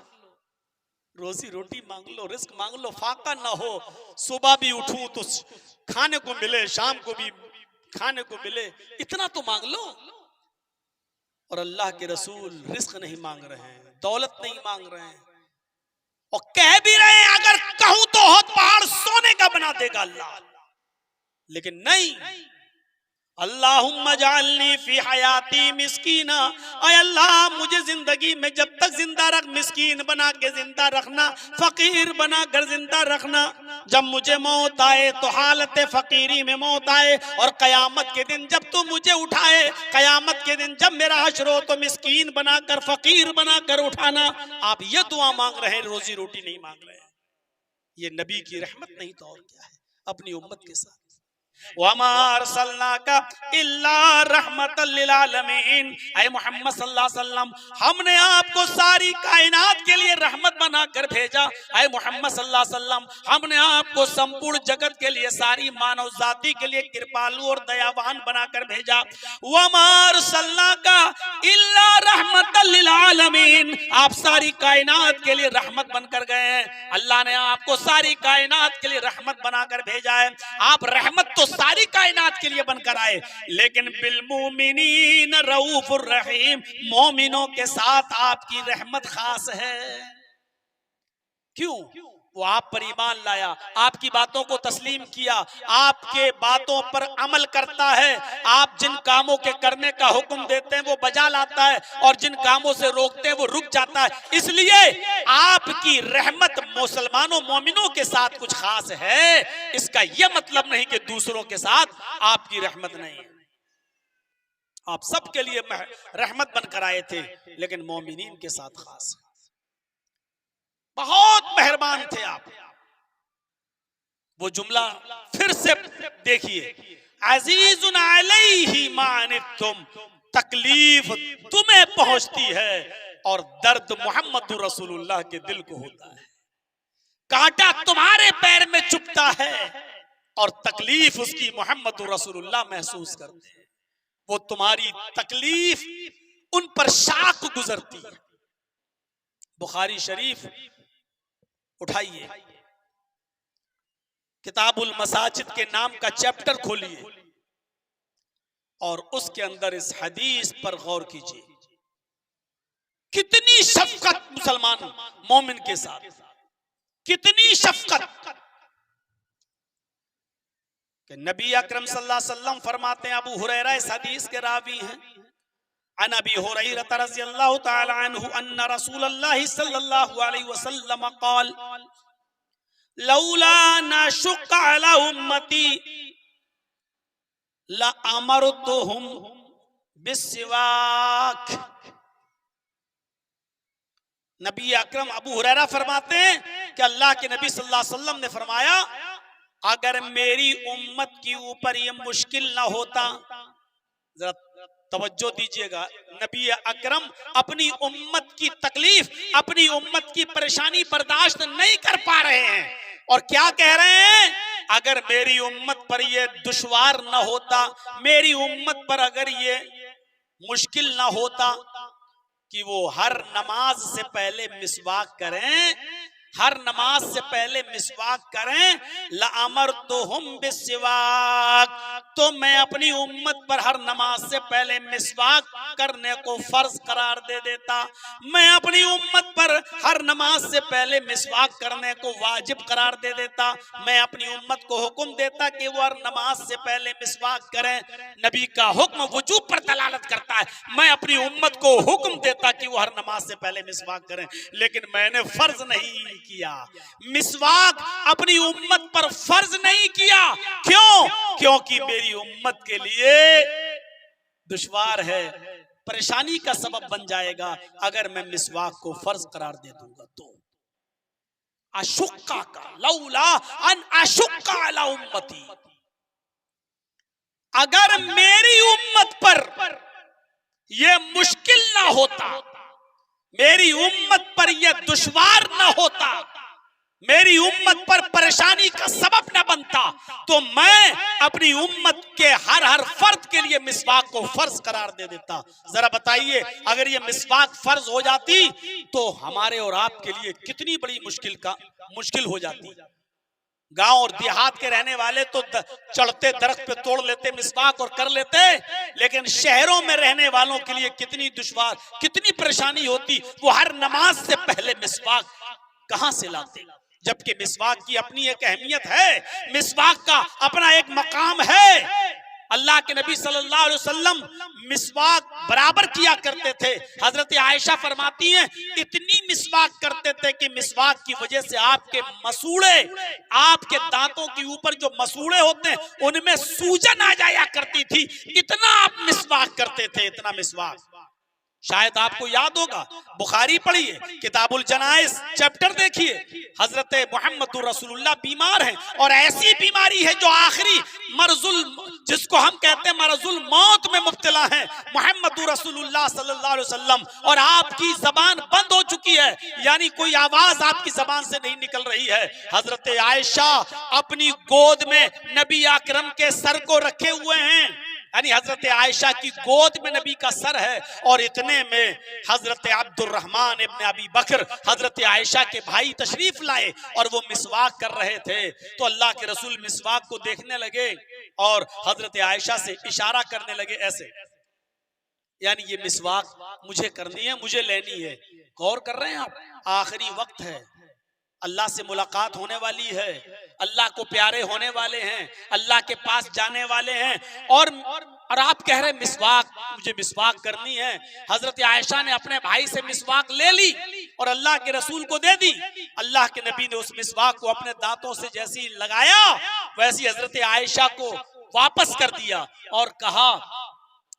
रोजी रोटी मांग लो, रिस्क मांग लो, फाका ना हो, सुबह भी उठूं तो खाने को मिले, शाम को भी खाने को मिले, इतना तो मांग लो। और अल्लाह के रसूल रिस्क नहीं मांग रहे हैं, दौलत नहीं मांग रहे हैं, और कह भी रहे हैं अगर कहूं तो बहुत पहाड़ सोने का बना देगा अल्लाह, लेकिन नहीं। अल्लाहुम्मा जालनी फी हयाती मिस्कीना, ऐ अल्लाह मुझे जिंदगी में जब तक जिंदा रख, मिस्कीन बना के जिंदा रखना, फकीर बना कर जिंदा रखना। जब मुझे मौत आए तो हालत फकीरी में मौत आए, और कयामत के दिन जब तू मुझे उठाए, कयामत के दिन जब मेरा हश्र हो तो मिस्कीन बनाकर फकीर बनाकर उठाना। आप ये दुआ मांग रहे हैं, रोजी रोटी नहीं मांग रहे हैं। ये नबी की रहमत नहीं तो और क्या है अपनी उम्मत के साथ। वमा अरसलनाका इल्ला रहमतल लिल आलमीन, ऐ मोहम्मद सल्लल्लाहु अलैहि वसल्लम हमने आपको सारी कायनात के लिए रहमत बनाकर भेजा। ऐ मोहम्मद सल्लल्लाहु अलैहि वसल्लम हमने आपको संपूर्ण जगत के लिए, सारी मानव जाति के लिए कृपालु और दयावान बनाकर भेजा। वमा अरसलनाका इल्ला रहमतल लिल आलमीन, आप सारी कायनात के लिए रहमत बनकर गए हैं। अल्लाह ने आपको सारी कायनात के लिए रहमत बनाकर भेजा है। आप रहमत तो सारी कायनात के लिए बनकर आए, लेकिन बिल मोमिनीन रऊफुर रहीम, मोमिनों के साथ आपकी रहमत खास है। क्यों? वो आप पर ईमान लाया, आपकी बातों को तस्लीम किया, आपके बातों पर अमल करता है, आप जिन कामों के करने का हुक्म देते हैं वो बजा लाता है, और जिन कामों से रोकते हैं वो रुक जाता है। इसलिए आपकी रहमत मुसलमानों मोमिनों के साथ कुछ खास है। इसका यह मतलब नहीं कि दूसरों के साथ आपकी रहमत नहीं है। आप सबके लिए रहमत बनकर आए थे, लेकिन मोमिनीन के साथ खास है। बहुत मेहरबान थे आप। वो जुमला फिर से देखिए, अजीजुन अलैहि मा अनित्तुम, तकलीफ तुम्हें पहुंचती है और दर्द मोहम्मद रसूलुल्लाह के दिल को होता है। कांटा तुम्हारे पैर में चुभता है और तकलीफ उसकी मोहम्मद रसूलुल्लाह महसूस करते हैं। वो तुम्हारी तकलीफ उन पर शाख गुजरती है। बुखारी शरीफ उठाइए, किताबुल मसाजिद के नाम का चैप्टर खोलिए और उसके अंदर इस हदीस पर गौर कीजिए। कितनी शफकत मुसलमान मोमिन के साथ, कितनी शफकत कि नबी अकरम सल्लल्लाहु अलैहि वसल्लम फरमाते हैं, अबू हुरैरा इस हदीस के रावी हैं, अन अबी हुरैरा रज़ियल्लाहु तआला अन्हु अन्ना रसूलल्लाह सल्लल्लाहु अलैहि वसल्लम क़ाल लौला नशुक्क अला उम्मती ला अमरतुहुम बिस्सिवाक। नबी अकरम अबू हुरैरा फरमाते हैं कि अल्लाह के नबी सल्लल्लाहु अलैहि वसल्लम ने फरमाया, अगर मेरी उम्मत के ऊपर ये मुश्किल ना होता, जरा तवज्जो दीजिएगा, नबी अकरम अपनी उम्मत की तकलीफ, अपनी उम्मत की परेशानी बर्दाश्त नहीं कर पा रहे हैं, और क्या कह रहे हैं, अगर मेरी उम्मत पर ये दुश्वार ना होता, मेरी उम्मत पर अगर ये मुश्किल ना होता कि वो हर नमाज से पहले मिसवाक करें, हर नमाज से पहले मिसवाक करें, लअमरतुहुम बिस्सिवाक, तो मैं अपनी उम्मत पर हर नमाज से पहले मिसवाक करने को फर्ज करार दे देता। मैं अपनी उम्मत पर हर नमाज से पहले मिसवाक करने को वाजिब करार दे देता। मैं अपनी उम्मत को हुक्म देता कि वो हर नमाज से पहले मिसवाक करें। नबी का हुक्म वजूब पर दलालत करता है। मैं अपनी उम्मत को हुक्म देता कि वो हर नमाज से पहले मिसवाक करें, लेकिन मैंने फर्ज नहीं किया, मिसवाक अपनी उम्मत पर फर्ज नहीं किया। क्यों? क्योंकि मेरी उम्मत के लिए दुश्वार है, परेशानी का सबब बन जाएगा अगर मैं मिसवाक को फर्ज करार दे दूंगा। तो अशुक्का का लौला अन अशुक्का अला उम्मती, अगर मेरी उम्मत पर यह मुश्किल ना होता, मेरी उम्मत पर यह दुश्वार ना होता, मेरी उम्मत पर परेशानी का सबब न बनता, तो मैं अपनी उम्मत के हर फर्द के लिए मिसवाक को फर्ज करार दे देता। जरा बताइए, अगर ये मिसवाक फर्ज हो जाती तो हमारे और आपके लिए कितनी बड़ी मुश्किल हो जाती। गांव और देहात के रहने वाले तो चढ़ते दरख्त पे तोड़ लेते मिसवाक और कर लेते, लेकिन शहरों में रहने वालों के लिए कितनी दुश्वार, कितनी परेशानी होती। वो हर नमाज से पहले मिसवाक कहां से लाते, जबकि मिसवाक की अपनी एक अहमियत है, मिसवाक का अपना एक मकाम है। अल्लाह के नबी सल्लल्लाहु अलैहि वसल्लम मिसवाक बराबर किया करते थे। हजरत आयशा फरमाती हैं, इतनी मिसवाक करते थे कि मिसवाक की वजह से आपके मसूड़े, आपके दांतों के ऊपर जो मसूड़े होते हैं उनमें सूजन आ जाया करती थी। इतना आप मिसवाक करते थे, इतना मिसवाक। शायद आपको याद होगा, बुखारी पढ़िए, किताबुल जनाइज चैप्टर देखिए, हजरत मोहम्मदुर रसूलुल्लाह बीमार हैं और ऐसी बीमारी है जो आखिरी मरजुल, जिसको हम कहते हैं मरजुल मौत में मुब्तला है मोहम्मदुर रसूलुल्लाह सल्लल्लाहु अलैहि वसल्लम, और आपकी जबान बंद हो चुकी है, यानी कोई आवाज आपकी जबान से नहीं निकल रही है। हजरत आयशा अपनी गोद में नबी अकरम के सर को रखे हुए हैं, यानी हजरत आयशा की गोद में नबी का सर है, और इतने में हजरत अब्दुर्रहमान इब्न अबी बकर हजरत आयशा के भाई तशरीफ लाए और वो मिसवाक कर रहे थे। तो अल्लाह के रसूल मिसवाक को देखने लगे और हजरत आयशा से इशारा करने लगे ऐसे, यानी ये मिसवाक मुझे करनी है, मुझे लेनी है। गौर कर रहे हैं आप, आखिरी वक्त है, अल्लाह से मुलाकात होने वाली है, अल्लाह को प्यारे होने वाले हैं, अल्लाह के पास जाने वाले हैं, और आप कह रहे मिसवाक, मुझे मिसवाक करनी है। हजरत आयशा ने अपने भाई से मिसवाक ले ली और अल्लाह के रसूल को दे दी। अल्लाह के नबी ने उस मिसवाक को अपने दांतों से जैसी लगाया वैसी हजरत आयशा को वापस कर दिया और कहा,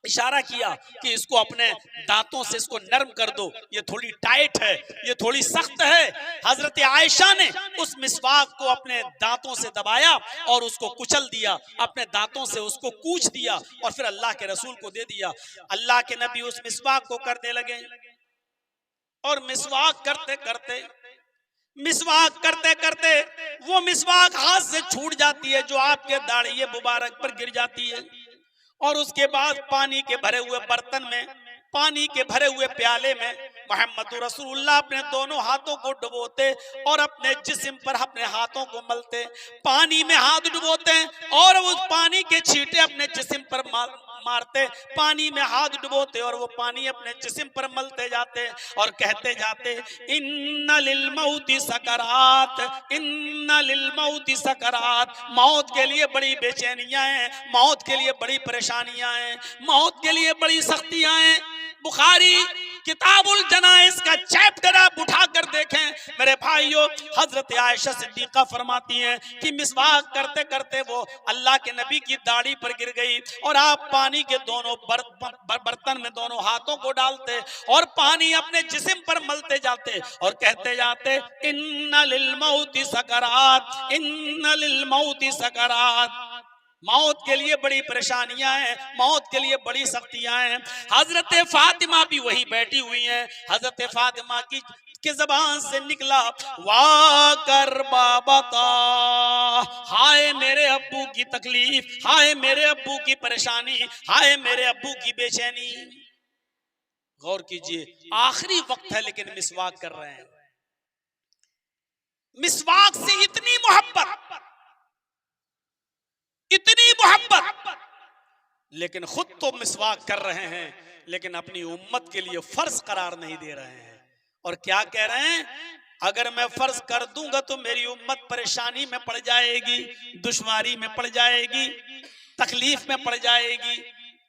इशारा किया कि इसको अपने दांतों से इसको नरम कर दो, ये थोड़ी टाइट है, ये थोड़ी सख्त है। हजरत आयशा ने उस मिसवाक को अपने दांतों से दबाया और उसको कुचल दिया, अपने दांतों से उसको कूच दिया और फिर अल्लाह के रसूल को दे दिया। अल्लाह के नबी उस मिसवाक को करने लगे और मिसवाक करते करते वो मिसवाक हाथ से छूट जाती है जो आपके दाढ़ी मुबारक पर गिर जाती है, और उसके बाद पानी के भरे हुए बर्तन में, पानी के भरे हुए प्याले में मोहम्मद रसूलुल्लाह अपने दोनों हाथों को डुबोते और अपने जिस्म पर अपने हाथों को मलते, पानी में हाथ डुबोते और उस पानी के छींटे अपने जिस्म पर मारते, पानी में हाथ डुबोते और वो पानी अपने जिस्म पर मलते जाते और कहते जाते, इन्ना लिल मौति सकरात, इन्ना लिल मौति सकरात, मौत के लिए बड़ी बेचैनियां हैं, मौत के लिए बड़ी परेशानियां हैं, मौत के लिए बड़ी सख्तियां हैं। बुखारी किताबुल जनाइज का चैप्टर आप उठाकर देखें मेरे भाइयों, हजरत आयशा सिद्दीका फरमाती हैं कि मिसवाक करते करते वो अल्लाह के नबी की दाढ़ी पर गिर गई और आप पानी के दोनों बर्तन में दोनों हाथों को डालते और पानी अपने जिस्म पर मलते जाते और कहते जाते, इन्ना लिल मौति सकरात, इन्ना लिल मौति सकरात, मौत के लिए बड़ी परेशानियां हैं, मौत के लिए बड़ी सख्तियां हैं। हजरत फातिमा भी वही बैठी हुई हैं। हजरत फातिमा की जबान से निकला, वाह कर बाबता, हाय मेरे अब्बू की तकलीफ, हाय मेरे अब्बू की परेशानी, हाय मेरे अब्बू की बेचैनी। गौर कीजिए, आखिरी वक्त है लेकिन मिसवाक कर रहे हैं। मिसवाक से इतनी मोहब्बत, इतनी मोहब्बत, लेकिन खुद तो मिसवाक कर रहे हैं लेकिन अपनी उम्मत के लिए फर्ज करार नहीं दे रहे हैं। और क्या कह रहे हैं, अगर मैं फर्ज कर दूंगा तो मेरी उम्मत परेशानी में पड़ जाएगी, दुश्वारी में पड़ जाएगी, तकलीफ में पड़ जाएगी।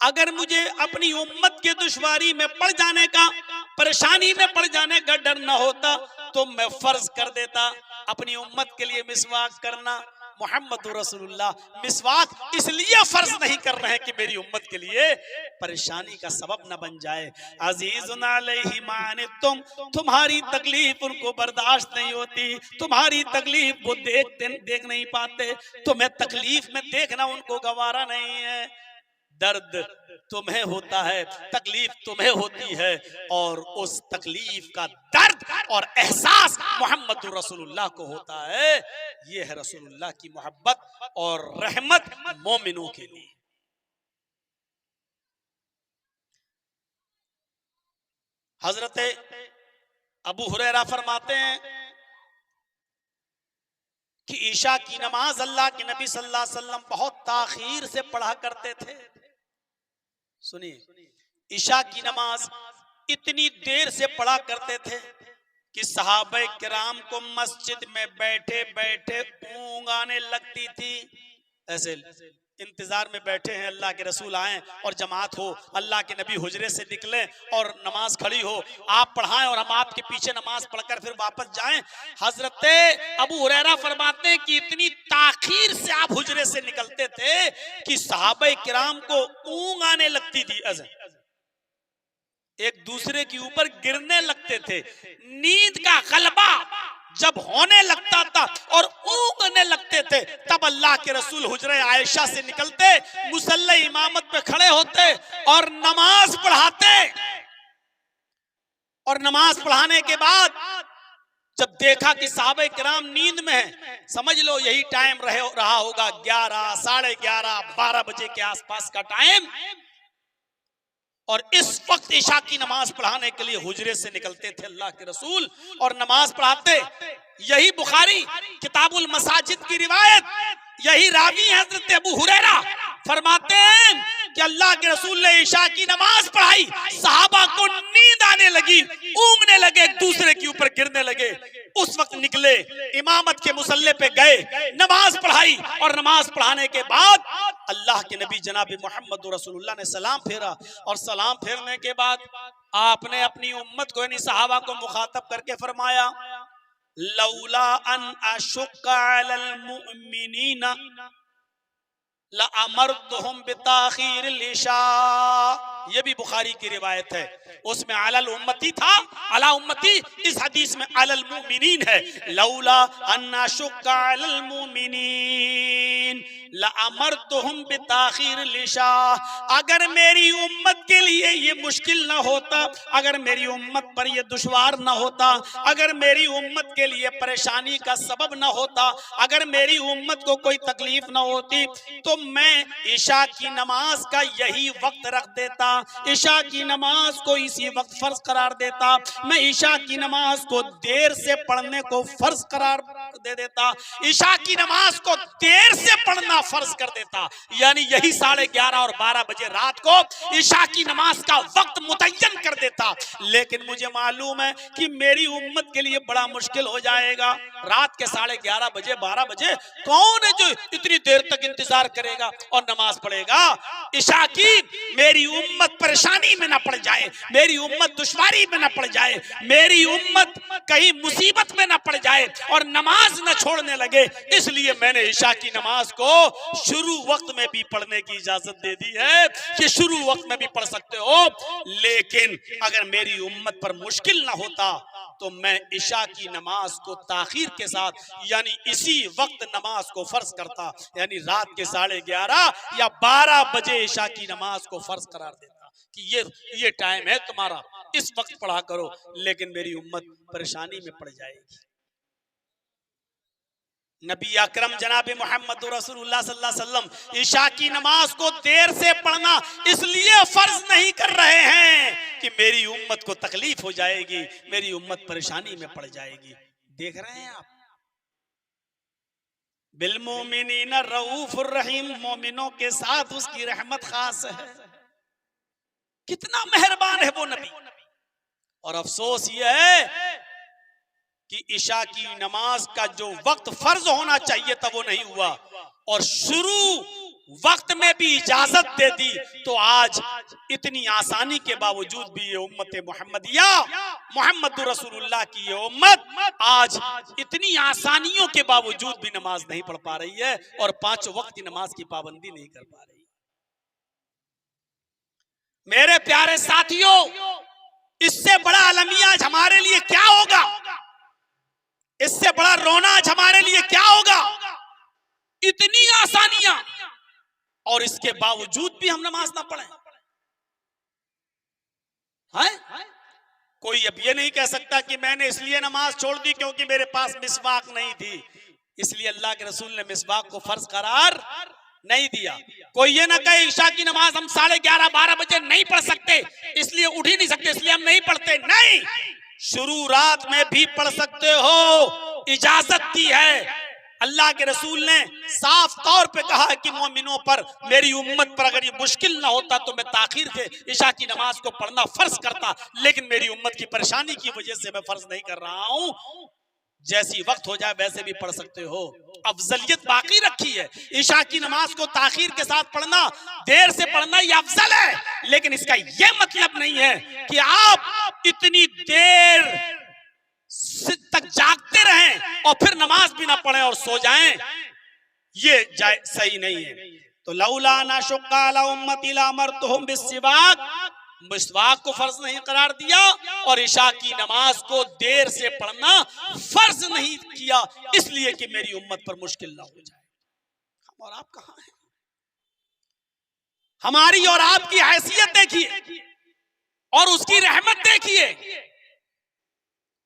अगर मुझे अपनी उम्मत के दुश्वारी में पड़ जाने का, परेशानी में पड़ जाने का डर न होता तो मैं फर्ज कर देता अपनी उम्मत के लिए मिसवाक करना। मोहम्मद रसूलुल्लाह मिसवाक इसलिए फर्ज नहीं कर रहे हैं कि मेरी उम्मत के लिए परेशानी का सबब न बन जाए। अजीजुन अलैहि मा अनित्तुम, तुम्हारी तकलीफ उनको बर्दाश्त नहीं होती, तुम्हारी तकलीफ वो देख नहीं पाते, तुम्हें तकलीफ में देखना उनको गवारा नहीं है। दर्द तुम्हें होता है, तकलीफ तुम्हें होती है, और उस तकलीफ का दर्द और एहसास मोहम्मद रसूलुल्लाह को होता है। ये है रसूलुल्लाह की मोहब्बत और रहमत मोमिनों के लिए। हजरत अबू हुरैरा फरमाते हैं कि ईशा की नमाज अल्लाह के नबी सल्लल्लाहु अलैहि वसल्लम बहुत ताखीर से पढ़ा करते थे। सुनिए, ईशा की नमाज इतनी देर से पढ़ा करते थे कि सहाबा किराम को मस्जिद में बैठे बैठे ऊँघ आने लगती थी। ऐसे इंतजार में बैठे हैं अल्लाह के रसूल आए और जमात हो, अल्लाह के नबी हुजरे से निकले और नमाज खड़ी हो, आप पढ़ाएं और हम आपके पीछे नमाज पढ़कर फिर वापस जाएं। हजरत अबू हुरैरा फरमाते हैं कि इतनी ताखीर से आप हुजरे से निकलते थे कि सहाबा किराम को ऊँघ आने लगती थी, एक दूसरे के ऊपर गिरने लगते थे। नींद का गलबा जब होने लगता था और ऊँघने लगते थे, तब अल्लाह के रसूल हुजरे आयशा से निकलते, मुसल्ले इमामत पे खड़े होते और नमाज पढ़ाते। और नमाज पढ़ाने के बाद जब देखा कि साहबे किराम नींद में है, समझ लो यही टाइम रहा होगा 11, 11:30, 12 बजे के आसपास का टाइम, और इस वक्त ईशा की नमाज पढ़ाने के लिए हुजरे से निकलते थे अल्लाह के रसूल और नमाज पढ़ाते। यही बुखारी किताबुल मसाजिद की रिवायत, यही रावी है हजरत अबू हुरैरा फरमाते हैं कि अल्लाह के रसूल ने ईशा की नमाज पढ़ाई, सहाबा को नींद आने लगी, ऊँघने लगे, एक दूसरे के ऊपर गिरने लगे। उस वक्त निकले, इमामत के मुसल्ले पे गए, नमाज पढ़ाई, और नमाज पढ़ाने के बाद अल्लाह के नबी जनाब मोहम्मद रसूलुल्लाह ने सलाम फेरा, और सलाम फेरने के बाद आपने अपनी उम्मत को यानी सहाबा को मुखातब करके फरमाया, लौला अन अशुक्का अलल मुमिनीना लअमरतुहुम बिताखीरिल इशा। ये भी बुखारी की रिवायत है, उसमें अलल उम्मती था, अला उम्मती, इस हदीस में अलल मुमिनीन है। लौला अन्ना शुक्का अलल मुमिनीन लअमरतुहुम बिताखीरिल इशा। अगर मेरी उम्मत के लिए ये मुश्किल ना होता, अगर मेरी उम्मत पर ये दुश्वार ना होता, अगर मेरी उम्मत के लिए परेशानी का सबब ना होता, अगर मेरी उम्मत को कोई तकलीफ ना होती, तो मैं ईशा की नमाज का यही वक्त रख देता, ईशा की नमाज को इसी वक्त फर्ज करार देता, मैं ईशा की नमाज को देर से पढ़ने को फर्ज करार दे देता, ईशा की नमाज को देर से पढ़ना फर्ज कर देता, यानी यही 11:30 और 12 बजे रात को ईशा की नमाज का वक्त मुतय्यन कर देता। लेकिन मुझे मालूम है कि मेरी उम्मत के लिए बड़ा मुश्किल हो जाएगा, रात के 11:30 बजे 12 बजे कौन है जो इतनी देर तक इंतजार करेगा और नमाज पढ़ेगा। ईशा की मेरी उम्मत परेशानी में ना पड़ जाए, मेरी उम्मत दुश्वारी में ना पड़ जाए, मेरी उम्मत कहीं मुसीबत में ना पड़ जाए और नमाज न छोड़ने लगे, इसलिए मैंने ईशा की नमाज को शुरू वक्त में भी पढ़ने की इजाजत दे दी है कि शुरू वक्त में भी पढ़ सकते हो। लेकिन अगर मेरी उम्मत पर मुश्किल ना होता तो मैं ईशा की नमाज को ताखीर के साथ यानी इसी वक्त नमाज को फर्ज करता, यानी रात के 11:30 या 12 बजे ईशा की नमाज को फर्ज करार देता कि ये टाइम है तुम्हारा, इस वक्त पढ़ा करो। लेकिन मेरी उम्मत परेशानी में पड़ जाएगी। नबी अकरम जनाब मोहम्मद रसूलुल्लाह सल्लल्लाहु अलैहि वसल्लम ईशा की नमाज को देर से पढ़ना इसलिए फर्ज नहीं कर रहे हैं कि मेरी उम्मत को तकलीफ हो जाएगी, मेरी उम्मत परेशानी में पड़ जाएगी। देख रहे हैं आप, बिलमुमिनीन रऊफुर रहीम, मोमिनों के साथ उसकी रहमत खास है। कितना मेहरबान है वो नबी। और अफसोस ये है कि ईशा की नमाज का जो वक्त फर्ज होना चाहिए था वो नहीं हुआ, और शुरू वक्त में भी इजाजत दे दी, तो आज इतनी आसानी के बावजूद भी ये उम्मत मोहम्मदिया, मोहम्मद रसूलुल्लाह की ये उम्मत आज इतनी आसानियों के बावजूद भी नमाज नहीं पढ़ पा रही है और 5 वक्त की नमाज की पाबंदी नहीं कर पा रही। मेरे प्यारे साथियों, इससे बड़ा अलमिया आज हमारे लिए क्या होगा, इससे बड़ा रोना आज हमारे लिए क्या होगा। इतनी आसानियां और इसके बावजूद भी हम नमाज ना पढ़ें? है? कोई अब ये नहीं कह सकता कि मैंने इसलिए नमाज छोड़ दी क्योंकि मेरे पास मिसवाक नहीं थी, इसलिए अल्लाह के रसूल ने मिसवाक को फर्ज करार नहीं दिया। कोई ये ना कहे ईशा की नमाज हम 11:30-12 बजे नहीं पढ़ सकते, इसलिए उठ ही नहीं सकते, इसलिए हम नहीं पढ़ते। नहीं, शुरू रात में भी पढ़ सकते हो, इजाजत दी है। अल्लाह के रसूल ने साफ तौर पे कहा कि मोमिनों पर, मेरी उम्मत पर अगर ये मुश्किल ना होता तो मैं ताखीर से ईशा की नमाज को पढ़ना फर्ज करता, लेकिन मेरी उम्मत की परेशानी की वजह से मैं फर्ज नहीं कर रहा हूं। जैसी वक्त हो जाए वैसे भी पढ़ सकते हो, अफजलियत बाकी रखी है। ईशा की नमाज को ताखीर के साथ पढ़ना, देर से पढ़ना ये अफजल है, लेकिन इसका ये मतलब नहीं है कि आप इतनी देर तक जागते रहें और फिर नमाज भी ना पढ़ें और सो जाएं, ये सही नहीं है। तो लौला ना शुक्का अला उम्मती लामरतुहुम बिस्सिवाक, मिसवाक को फर्ज नहीं करार दिया और ईशा की नमाज को देर से पढ़ना फर्ज नहीं किया, इसलिए कि मेरी उम्मत पर मुश्किल ना हो जाए। हम और आप कहां हैं? हमारी और आपकी हैसियत देखिए और उसकी रहमत देखिए।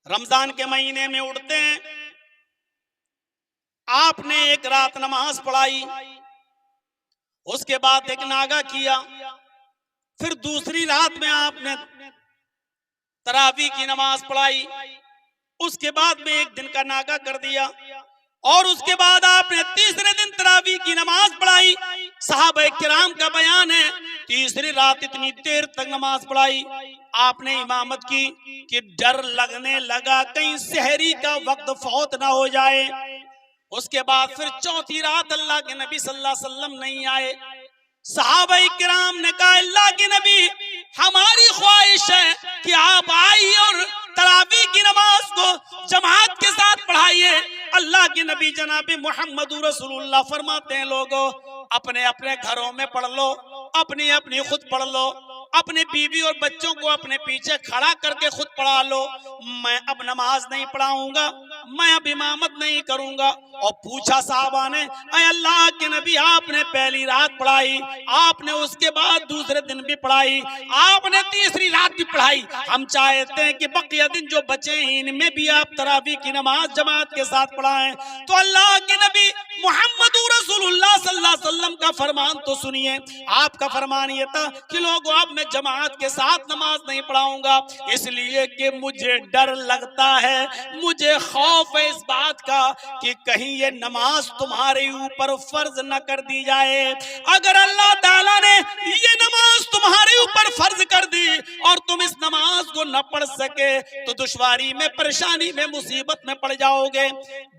रमजान के महीने में उठते हैं, आपने एक रात नमाज पढ़ाई, उसके बाद एक नागा किया, फिर दूसरी रात में आपने तरावी की नमाज पढ़ाई, उसके बाद में एक दिन का नागा कर दिया और उसके बाद आपने तीसरे दिन तरावी की नमाज पढ़ाई। सहाबा किराम का बयान है, तीसरी रात इतनी देर तक नमाज पढ़ाई आपने इमामत की कि डर लगने लगा कहीं सहरी का वक्त फौत ना हो जाए। उसके बाद फिर चौथी रात अल्लाह के नबी सल्लल्लाहु अलैहि वसल्लम नहीं आए। सहाबा किराम ने कहा, अल्लाह के नबी, हमारी ख्वाहिश है कि आप आइए और तरावी की नमाज को जमात के साथ पढ़ाइए। अल्लाह के नबी जनाब मोहम्मद रसूलुल्लाह फरमाते हैं, लोगों अपने अपने घरों में पढ़ लो, अपनी अपनी खुद पढ़ लो, अपने बीवी और बच्चों को अपने पीछे खड़ा करके खुद पढ़ा लो। मैं अब नमाज नहीं पढ़ाऊंगा, मैं अब इमामत नहीं करूंगा। और पूछा साहबा ने, अल्लाह के नबी, आपने पहली रात पढ़ाई, आपने उसके बाद दूसरे दिन भी पढ़ाई, आपने तीसरी रात भी पढ़ाई, हम चाहते हैं कि बकिया दिन जो बचे इनमें भी आप तरावी की नमाज जमात के साथ पढ़ाएं। तो अल्लाह के नबी मोहम्मद रसूलुल्लाह सल्लल्लाहु अलैहि वसल्लम का फरमान तो सुनिए। आपका फरमान ये था कि लोगों अब मैं जमात के साथ नमाज नहीं पढ़ाऊंगा, इसलिए कि मुझे डर लगता है, मुझे खौफ है इस बात का कि कहीं ये नमाज तुम्हारे ऊपर फर्ज न कर दी जाए। अगर अल्लाह ताला ने ये नमाज तुम्हारे ऊपर फर्ज कर दी और तुम इस नमाज को न पढ़ सके तो दुश्वारी में, परेशानी में, मुसीबत में पड़ जाओगे।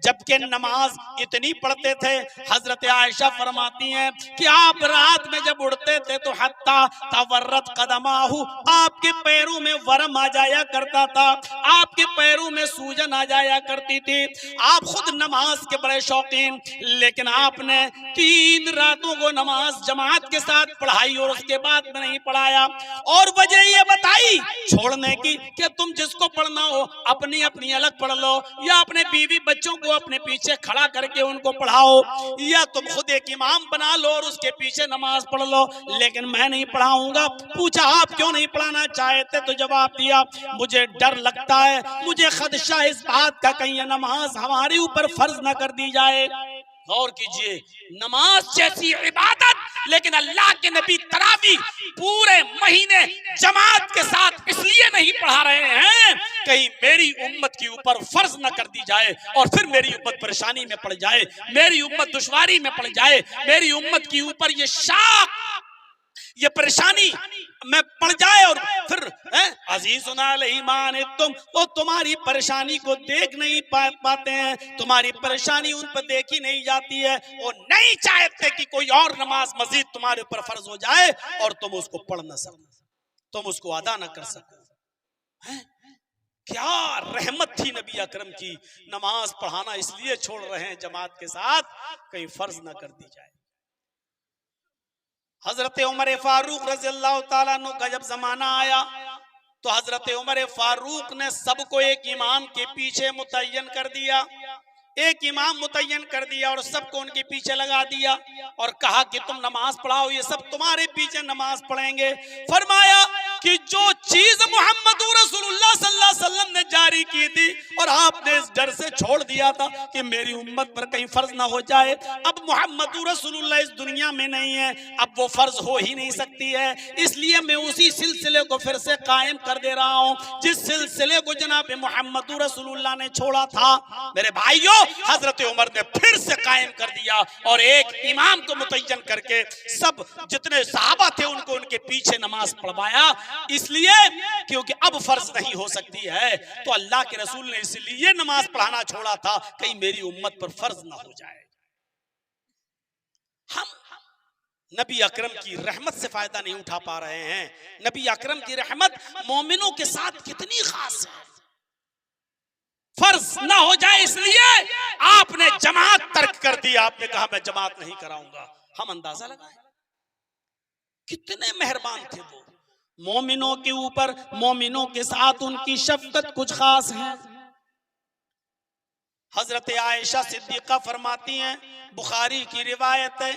जबकि नमाज इतनी पढ़ते थे, हजरत आयशा फरमाती हैं कि आप रात में जब उड़ते थे तो हत्ता तवर्रत कदमाहु, आपके पैरों में वर्म आ जाया करता था, आपके पैरों में सूजन आ जाया करती थी। आप खुद नमाज के बड़े शौकीन, लेकिन आपने 3 रातों को नमाज जमात के साथ पढ़ाई और उसके बाद में नहीं पढ़ाया। और वजह ये बताई छोड़ने की कि तुम जिसको पढ़ना हो अपनी अपनी अलग पढ़ लो, या अपने बीवी बच्चों को अपने पीछे खड़ा करके उनको पढ़ाओ, या तुम खुद एक इमाम बना लो और उसके पीछे नमाज पढ़ लो, लेकिन मैं नहीं पढ़ाऊंगा। पूछा आप क्यों नहीं पढ़ाना चाहते? तो जवाब दिया, मुझे डर लगता है, मुझे खदशा इस बात का कहीं ये नमाज हमारे ऊपर फर्ज न कर दी जाए। गौर कीजिए, नमाज जैसी इबादत, लेकिन अल्लाह के नबी तरावी पूरे महीने जमात के साथ इसलिए नहीं पढ़ा रहे हैं कहीं मेरी उम्मत के ऊपर फर्ज न कर दी जाए और फिर मेरी उम्मत परेशानी में पड़ जाए, मेरी उम्मत दुश्वारी में पड़ जाए, मेरी उम्मत के ऊपर ये शाक, ये परेशानी में पड़ जाए और फिर अजीजुना अलैहिमान तुम, वो तुम्हारी परेशानी को देख नहीं पाते हैं, तुम्हारी परेशानी उन पर देखी नहीं जाती है, वो नहीं चाहते कि कोई और नमाज मजीद तुम्हारे ऊपर फर्ज हो जाए और तुम उसको पढ़ न सको, तुम उसको अदा न कर सको। क्या रहमत थी नबी अकरम की, नमाज पढ़ाना इसलिए छोड़ रहे हैं जमात के साथ कहीं फर्ज न कर दी जाए। हजरत उमर फारूक रज़ी अल्लाह ताला अन्हु का जब जमाना आया तो हजरत उमर फारूक ने सबको एक इमाम के पीछे मुतय्यन कर दिया। एक इमाम मुतय्यन कर दिया और सबको उनके पीछे लगा दिया और कहा कि तुम नमाज पढ़ाओ, ये सब तुम्हारे पीछे नमाज पढ़ेंगे। फरमाया कि जो चीज मोहम्मद रसूलुल्लाह सल्लल्लाहु अलैहि वसल्लम ने जारी की थी और आपने इस डर से छोड़ दिया था कि मेरी उम्मत पर कहीं फर्ज ना हो जाए, अब मोहम्मद रसूलुल्लाह इस दुनिया में नहीं है, अब वो फर्ज हो ही नहीं सकती है, इसलिए मैं उसी सिलसिले को फिर से कायम कर दे रहा हूं जिस सिलसिले को जनाब मोहम्मद रसूलुल्लाह ने छोड़ा था। मेरे भाइयों, हजरत उमर ने फिर से कायम कर दिया और एक इमाम को मुतय्यन करके सब जितने सहाबा थे उनको उनके पीछे नमाज पढ़वाया, इसलिए क्योंकि अब फर्ज नहीं हो सकती है। तो अल्लाह के रसूल ने इसलिए नमाज पढ़ाना छोड़ा था कहीं मेरी उम्मत पर फर्ज ना हो जाए। हम नबी अकरम की रहमत से फायदा नहीं उठा पा रहे हैं। नबी अकरम की रहमत मोमिनों के साथ कितनी खास है, फर्ज ना हो जाए इसलिए आपने जमात तर्क कर दी, आपने कहा मैं जमात नहीं कराऊंगा। हम अंदाजा लगाएं कितने मेहरबान थे वो मोमिनों के ऊपर, मोमिनों के साथ उनकी शफकत कुछ खास है। हजरत आयशा सिद्दीका फरमाती हैं, बुखारी की रिवायत है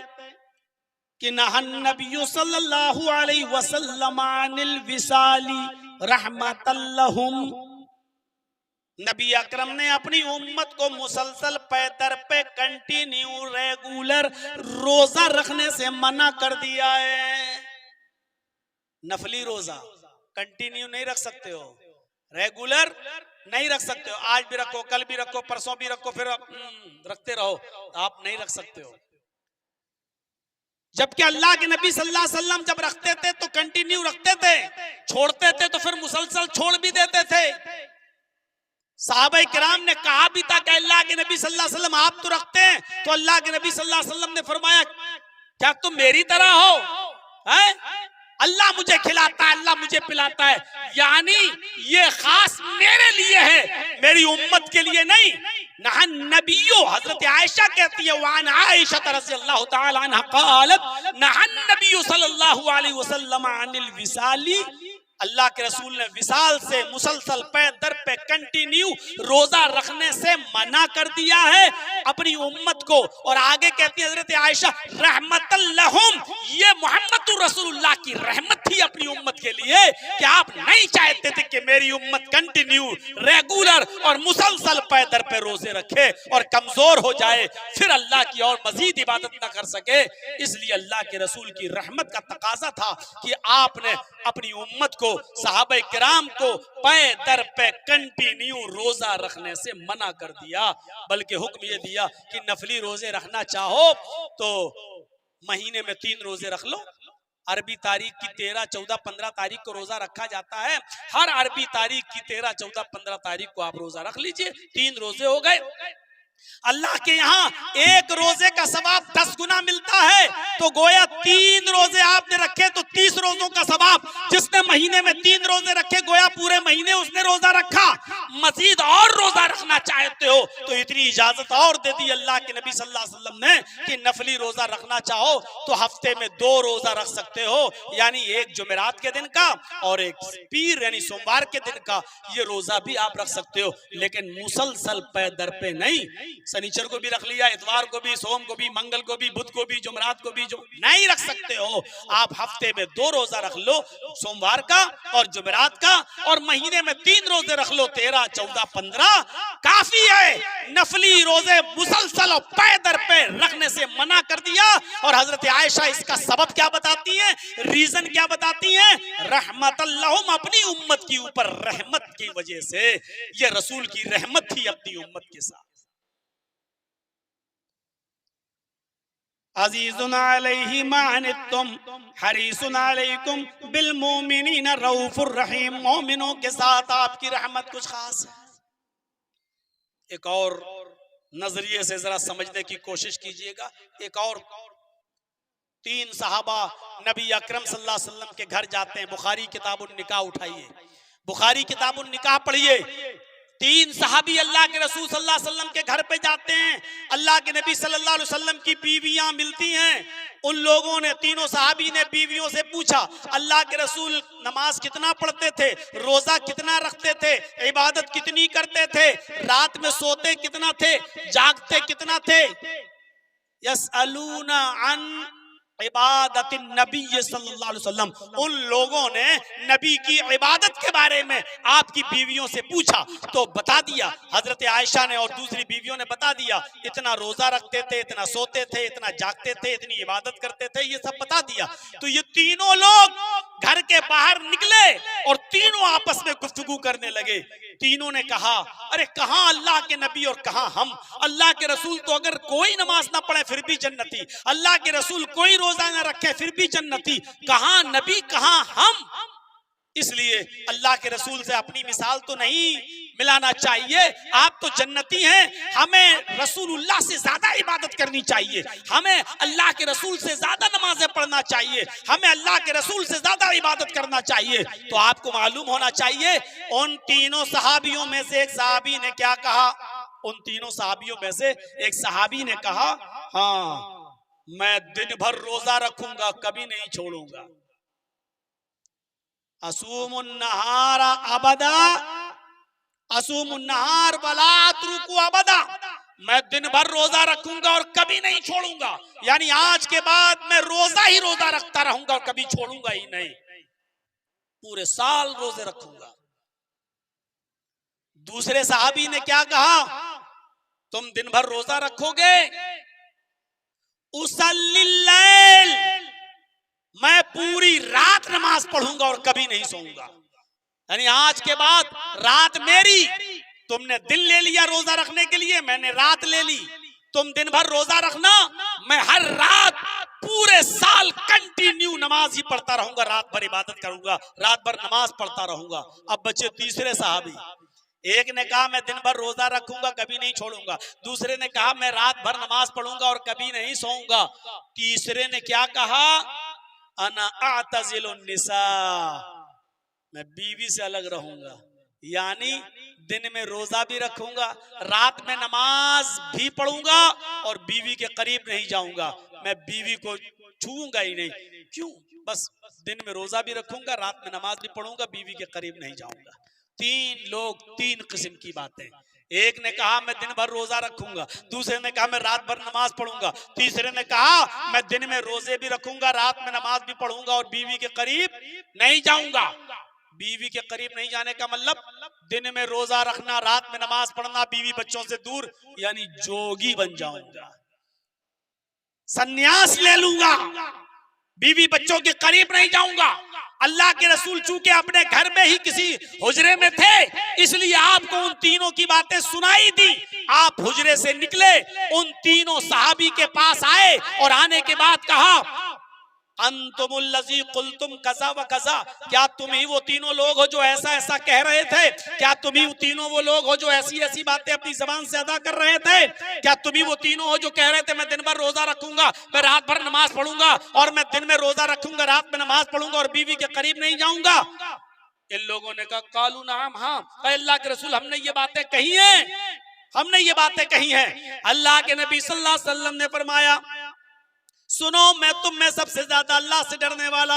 कि नहन नबी सल्लल्लाहु अलैहि वसल्लम अनिल विसाली रहमतल लहुम, नबी अकरम ने अपनी उम्मत को मुसलसल पैदर पे कंटिन्यू रेगुलर रोजा रखने से मना कर दिया है। नफली रोजा कंटिन्यू नहीं रख सकते हो, रेगुलर नहीं रख सकते हो, आज भी रखो, कल भी रखो, परसों भी रखो, फिर रखते रहो, आप नहीं रख सकते हो। जबकि अल्लाह के नबी सल्लल्लाहु अलैहि वसल्लम जब रखते थे तो कंटिन्यू रखते थे, छोड़ते थे तो फिर मुसलसल छोड़ भी देते थे। सहाबाए किराम ने कहा भी था कि अल्लाह के नबी सल्लल्लाहु अलैहि वसल्लम आप तो रखते हैं, तो अल्लाह के नबी सल्लल्लाहु अलैहि वसल्लम ने फरमाया क्या तुम मेरी तरह हो, हैं? अल्लाह मुझे खिलाता है, अल्लाह मुझे पिलाता है, यानी ये खास मेरे लिए है, मेरी उम्मत के लिए नहीं। नहन नबियो, हजरत आयशा कहती है वान आयशा रज़ियल्लाहु तआला अन्हा क़ालत नहन नबियो सल्लल्लाहु अलैहि वसल्लम अनिल विसाली, अल्लाह के रसूल ने विसाल से मुसलसल पे दर पे कंटिन्यू रोजा रखने से मना कर दिया है अपनी उम्मत को। और आगे कहती है हजरत आयशा रहमतल लहुम, ये मोहम्मद रसूलुल्लाह की रहमत थी अपनी उम्मत के लिए कि आप नहीं चाहते थे कि मेरी उम्मत कंटिन्यू रेगुलर और मुसलसल पे दर पे रोजे रखे और कमजोर हो जाए, फिर अल्लाह की और मजीद इबादत ना कर सके। इसलिए अल्लाह के रसूल की रहमत का तकाजा था कि आपने अपनी उम्मत को, सहाबा किराम को पे दर पे कंटिन्यू रोजा रखने से मना कर दिया, बल्कि हुक्म ये दिया कि नफली रोजे रखना चाहो तो महीने में 3 रोजे रख लो। अरबी तारीख की 13, 14, 15 तारीख को रोजा रखा जाता है, हर अरबी तारीख की 13, 14, 15 तारीख को आप रोजा रख लीजिए, 3 रोजे हो गए। अल्लाह के यहाँ एक रोजे का सवाब 10 गुना मिलता है, तो गोया 3 रोजे आपने रखे तो 30 रोजों का सवाब। जिसने महीने में 3 रोजे रखे गोया पूरे महीने उसने रोजा रखा। मजीद और रोजा रखना चाहते हो तो इतनी इजाजत और दे दी अल्लाह के नबी सल्लल्लाहु अलैहि वसल्लम ने कि नफली रोजा रखना चाहो तो हफ्ते में 2 रोजा रख सकते हो, यानी एक जुमेरात के दिन का और एक पीर यानी सोमवार के दिन का, ये रोजा भी आप रख सकते हो, लेकिन मुसलसल पे दर पे नहीं। शनिचर को भी रख लिया, इतवार को भी, सोम को भी, मंगल को भी, बुध को भी, जुमरात को भी, जो नहीं रख सकते हो। आप हफ्ते में 2 रोजा रख लो, सोमवार का और जुमरात का, और महीने में 3 रोजे रख लो, 13, 14, 15 काफी है। नफली रोजे मुसलसल और पे दर पे रखने से मना कर दिया। और हजरत आयशा इसका सबब क्या बताती हैं, रीजन क्या बताती हैं, रहमतल्लाहुम, अपनी उम्मत की ऊपर रहमत की वजह से, ये रसूल की रहमत थी अपनी उम्मत के साथ। अज़ीज़ुन अलैहि मा अनित्तुम हरीसुन अलैकुम बिल मोमिनीन रऊफुर रहीम, मोमिनों के साथ आपकी रहमत कुछ खास है। एक और नजरिए से जरा समझने की कोशिश कीजिएगा। एक और 3 सहाबा नबी अकरम सल्लल्लाहु अलैहि वसल्लम के घर जाते हैं। बुखारी किताबुन निकाह उठाइए, बुखारी किताबुन निकाह पढ़िए। 3 सहाबी अल्लाह के रसूल सल्लल्लाहु अलैहि वसल्लम के घर पे जाते हैं। अल्लाह के नबी सल्लल्लाहु अलैहि वसल्लम की बीवियां मिलती हैं, उन लोगों ने, तीनों सहाबी ने बीवियों से पूछा, अल्लाह के रसूल नमाज कितना पढ़ते थे, रोजा कितना रखते थे, इबादत कितनी करते थे, रात में सोते कितना थे, जागते कितना थे। यसअलूना अन इबादतिन नबी सल्लल्लाहु अलैहि वसल्लम, उन लोगों ने नबी की इबादत के बारे में आपकी बीवियों से पूछा तो बता दिया। हजरत आयशा ने और दूसरी बीवियों ने बता दिया, इतना रोजा रखते थे, इतना सोते थे, इतना जागते थे, इतनी इबादत करते थे, ये सब बता दिया। तो ये तीनों लोग घर के बाहर निकले और तीनों आपस में गुफ्तगू करने लगे। तीनों ने कहा, अरे कहां अल्लाह के नबी और कहां हम। अल्लाह के रसूल तो अगर कोई नमाज ना पढ़े फिर भी जन्नती, अल्लाह के रसूल कोई रोजा ना रखे फिर भी जन्नती, कहां नबी कहां हम। इसलिए अल्लाह के रसूल से अपनी मिसाल तो नहीं मिलाना चाहिए। आप तो जन्नती हैं, हमें रसूलुल्लाह से ज्यादा इबादत करनी चाहिए, हमें अल्लाह के रसूल से ज्यादा नमाजें पढ़ना चाहिए, हमें अल्लाह के रसूल से ज्यादा इबादत करना चाहिए। तो आपको मालूम होना चाहिए उन तीनों सहाबियों में से एक सहाबी ने क्या कहा। उन तीनों सहाबियों में से एक सहाबी ने कहा, हाँ मैं दिन भर रोजा रखूंगा, कभी नहीं छोड़ूंगा। असूमुन नहारा अबदा, असूमुन नहार वला अत्रुकु अबदा, मैं दिन भर रोजा रखूंगा और कभी नहीं छोड़ूंगा। यानी आज के बाद मैं रोजा ही रोजा रखता रहूंगा और कभी छोड़ूंगा ही नहीं, पूरे साल रोजे रखूंगा। दूसरे साहबी ने क्या कहा, तुम दिन भर रोजा रखोगे, उसल्लिल लैल, मैं पूरी रात नमाज पढ़ूंगा और कभी नहीं सोऊंगा। यानी आज के बाद रात मेरी, तुमने दिन ले लिया रोजा रखने के लिए, मैंने रात ले ली। तुम दिन भर रोजा रखना, मैं हर रात पूरे साल कंटिन्यू नमाज ही पढ़ता रहूंगा, रात भर इबादत करूंगा, रात भर नमाज पढ़ता रहूंगा। अब बच्चे तीसरे साहबी, एक ने कहा मैं दिन भर रोजा रखूंगा, कभी नहीं छोड़ूंगा। दूसरे ने कहा मैं रात भर नमाज पढ़ूंगा और कभी नहीं सोऊंगा। तीसरे ने क्या कहा, अना आतजिलुन निसा, मैं बीवी से अलग रहूंगा। यानी दिन में रोजा भी रखूंगा, रात में नमाज भी पढ़ूंगा और बीवी के करीब नहीं जाऊंगा, मैं बीवी को छूऊंगा ही नहीं। क्यों, बस दिन में रोजा भी रखूंगा, रात में नमाज भी पढ़ूंगा, बीवी के करीब नहीं जाऊंगा। तीन लोग, तीन किस्म की बातें। एक ने कहा मैं दिन भर रोजा रखूंगा, दूसरे ने कहा मैं रात भर नमाज पढ़ूंगा, तीसरे ने कहा मैं दिन में रोजे भी रखूंगा, रात में नमाज भी पढ़ूंगा और बीवी के करीब नहीं जाऊंगा। बीवी के करीब नहीं जाने का मतलब दिन में रोजा रखना, रात में नमाज पढ़ना, बीवी बच्चों से दूर, यानी जोगी बन जाऊंगा, सन्यास ले लूंगा, बीवी बच्चों के करीब नहीं जाऊंगा। अल्लाह के रसूल चूंकि अपने घर में ही किसी हुजरे में थे, इसलिए आपको उन तीनों की बातें सुनाई दी। आप हुजरे से निकले, उन तीनों सहाबी के पास आए और आने के बाद कहा, अंतुमुल्लज़ी कुल्तुम कज़ा व कज़ा, क्या तुम ही वो तीनों लोग हो जो ऐसा ऐसा कह रहे थे? क्या तुम ही वो तीनों वो लोग हो जो ऐसी ऐसी बातें अपनी जबान से अदा कर रहे थे? क्या तुम ही वो तीनों हो जो कह रहे थे मैं दिन भर रोजा रखूंगा, मैं रात भर नमाज पढ़ूंगा, और मैं दिन में रोजा रखूंगा, रात में नमाज पढ़ूंगा और बीवी के करीब नहीं जाऊंगा? इन लोगों ने कहा कालू नाम, हाँ अल्लाह के रसूल हमने ये बातें कही हैं, हमने ये बातें कही हैं। अल्लाह के नबी सल्लल्लाहु अलैहि वसल्लम ने फरमाया, सुनो मैं तुम में सबसे ज्यादा अल्लाह से डरने वाला,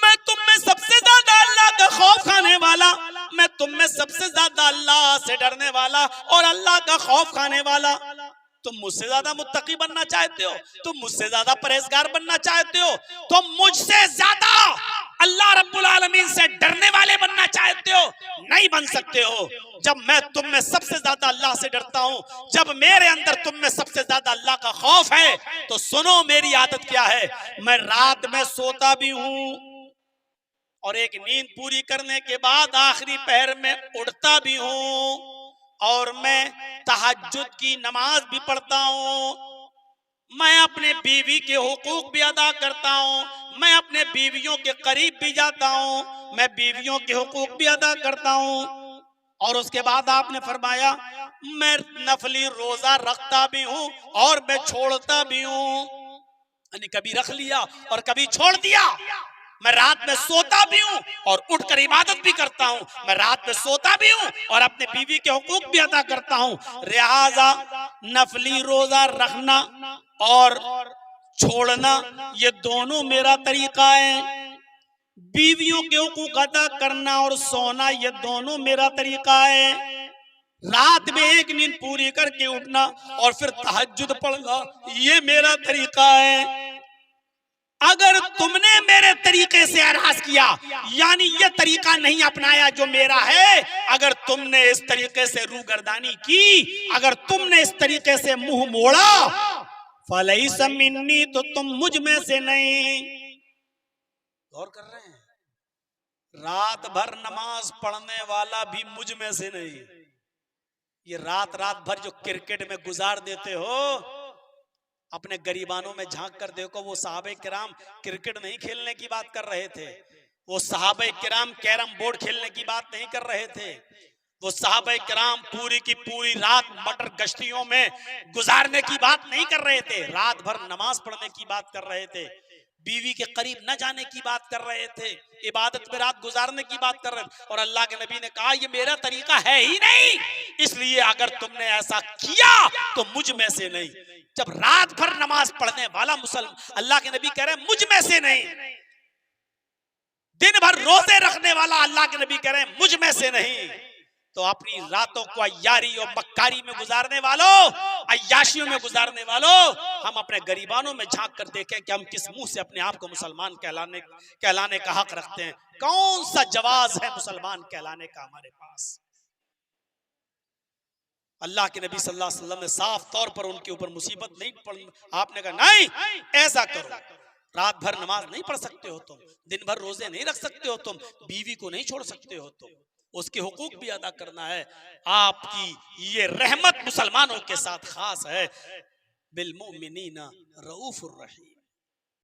मैं तुम में सबसे ज्यादा अल्लाह का खौफ खाने वाला, मैं तुम में सबसे ज्यादा अल्लाह से डरने वाला और अल्लाह का खौफ खाने वाला। तुम मुझसे ज्यादा मुत्तकी बनना चाहते हो, तुम मुझसे ज्यादा परहेजगार बनना चाहते हो, तुम मुझसे ज्यादा अल्लाह रब्बुल आलमीन से डरने वाले बनना चाहते हो, नहीं बन सकते हो। जब मैं तुम में सबसे ज्यादा अल्लाह से डरता हूं, जब मेरे अंदर तुम में सबसे ज्यादा अल्लाह का खौफ है, तो सुनो मेरी आदत क्या है, मैं रात में सोता भी हूं और एक नींद पूरी करने के बाद आखिरी पहर में उठता भी हूं, और मैं तहज्जुद की नमाज भी पढ़ता हूं, मैं अपने बीवी के हुकूक भी अदा करता हूं, मैं अपने बीवियों के करीब भी जाता हूं, मैं बीवियों के हुकूक भी अदा करता हूं। और उसके बाद आपने फरमाया मैं नफली रोजा रखता भी हूं और मैं छोड़ता भी हूं, यानी कभी रख लिया और कभी छोड़ दिया। मैं रात में सोता भी हूं और उठकर इबादत भी करता हूं, मैं रात में सोता भी हूं और अपने बीवी के हुकूक भी अदा करता हूं। लिहाजा नफली रोजा रखना और छोड़ना, ये दोनों मेरा तरीका है। बीवियों के हुकूक अदा करना और सोना, ये दोनों मेरा तरीका है। रात में एक नींद पूरी करके उठना और फिर तहज्जुद पढ़ना, ये मेरा तरीका है। अगर तुमने मेरे तरीके से अराज किया, यानी ये तरीका नहीं अपनाया जो मेरा है, अगर तुमने इस तरीके से रूगर्दानी की, अगर तुमने इस तरीके से मुंह मोड़ा, फलैसा मिन्नी, तो तुम मुझ में से नहीं। गौर कर रहे हैं, रात भर नमाज पढ़ने वाला भी मुझ में से नहीं। ये रात भर जो क्रिकेट में गुजार देते हो, अपने गरीबानों में झांक कर देखो, वो सहाबे किराम क्रिकेट नहीं खेलने की बात कर रहे थे, वो सहाबे किराम कैरम बोर्ड खेलने की बात नहीं कर रहे थे, वो सहाबे किराम पूरी की पूरी रात मटर गश्तियों में गुजारने की बात नहीं कर रहे थे, रात भर नमाज पढ़ने की बात कर रहे थे, बीवी के करीब न जाने की बात कर रहे थे, इबादत में रात गुजारने की बात कर रहे थे। और अल्लाह के नबी ने कहा ये मेरा तरीका है ही नहीं, इसलिए अगर तुमने ऐसा किया तो मुझ में से नहीं। जब रात भर नमाज पढ़ने वाला मुसलमान, अल्लाह के नबी कह रहे हैं मुझ में से नहीं, दिन भर रोजे रखने वाला, अल्लाह के नबी कह रहे हैं मुझ में से नहीं, तो अपनी रातों को अय्यारी और मक्कारी में गुजारने वालों, अय्याशियों में गुजारने वालों, हम अपने गरीबानों में झांक कर देखें कि हम किस मुंह से अपने आप को मुसलमान कहलाने का हक रखते हैं। कौन सा जवाज है मुसलमान कहलाने का हमारे पास? अल्लाह के नबी सल्लल्लाहु अलैहि वसल्लम ने साफ तौर पर उनके ऊपर मुसीबत नहीं पड़, आपने कहा नहीं ऐसा करो, रात भर नमाज नहीं पढ़ सकते हो तुम, दिन भर रोजे नहीं रख सकते हो तुम, बीवी को नहीं छोड़ सकते हो तुम, उसके हुकूक भी अदा करना है। आपकी ये रहमत मुसलमानों के साथ खास है। बिल मोमिनीना रऊफुर रहीम।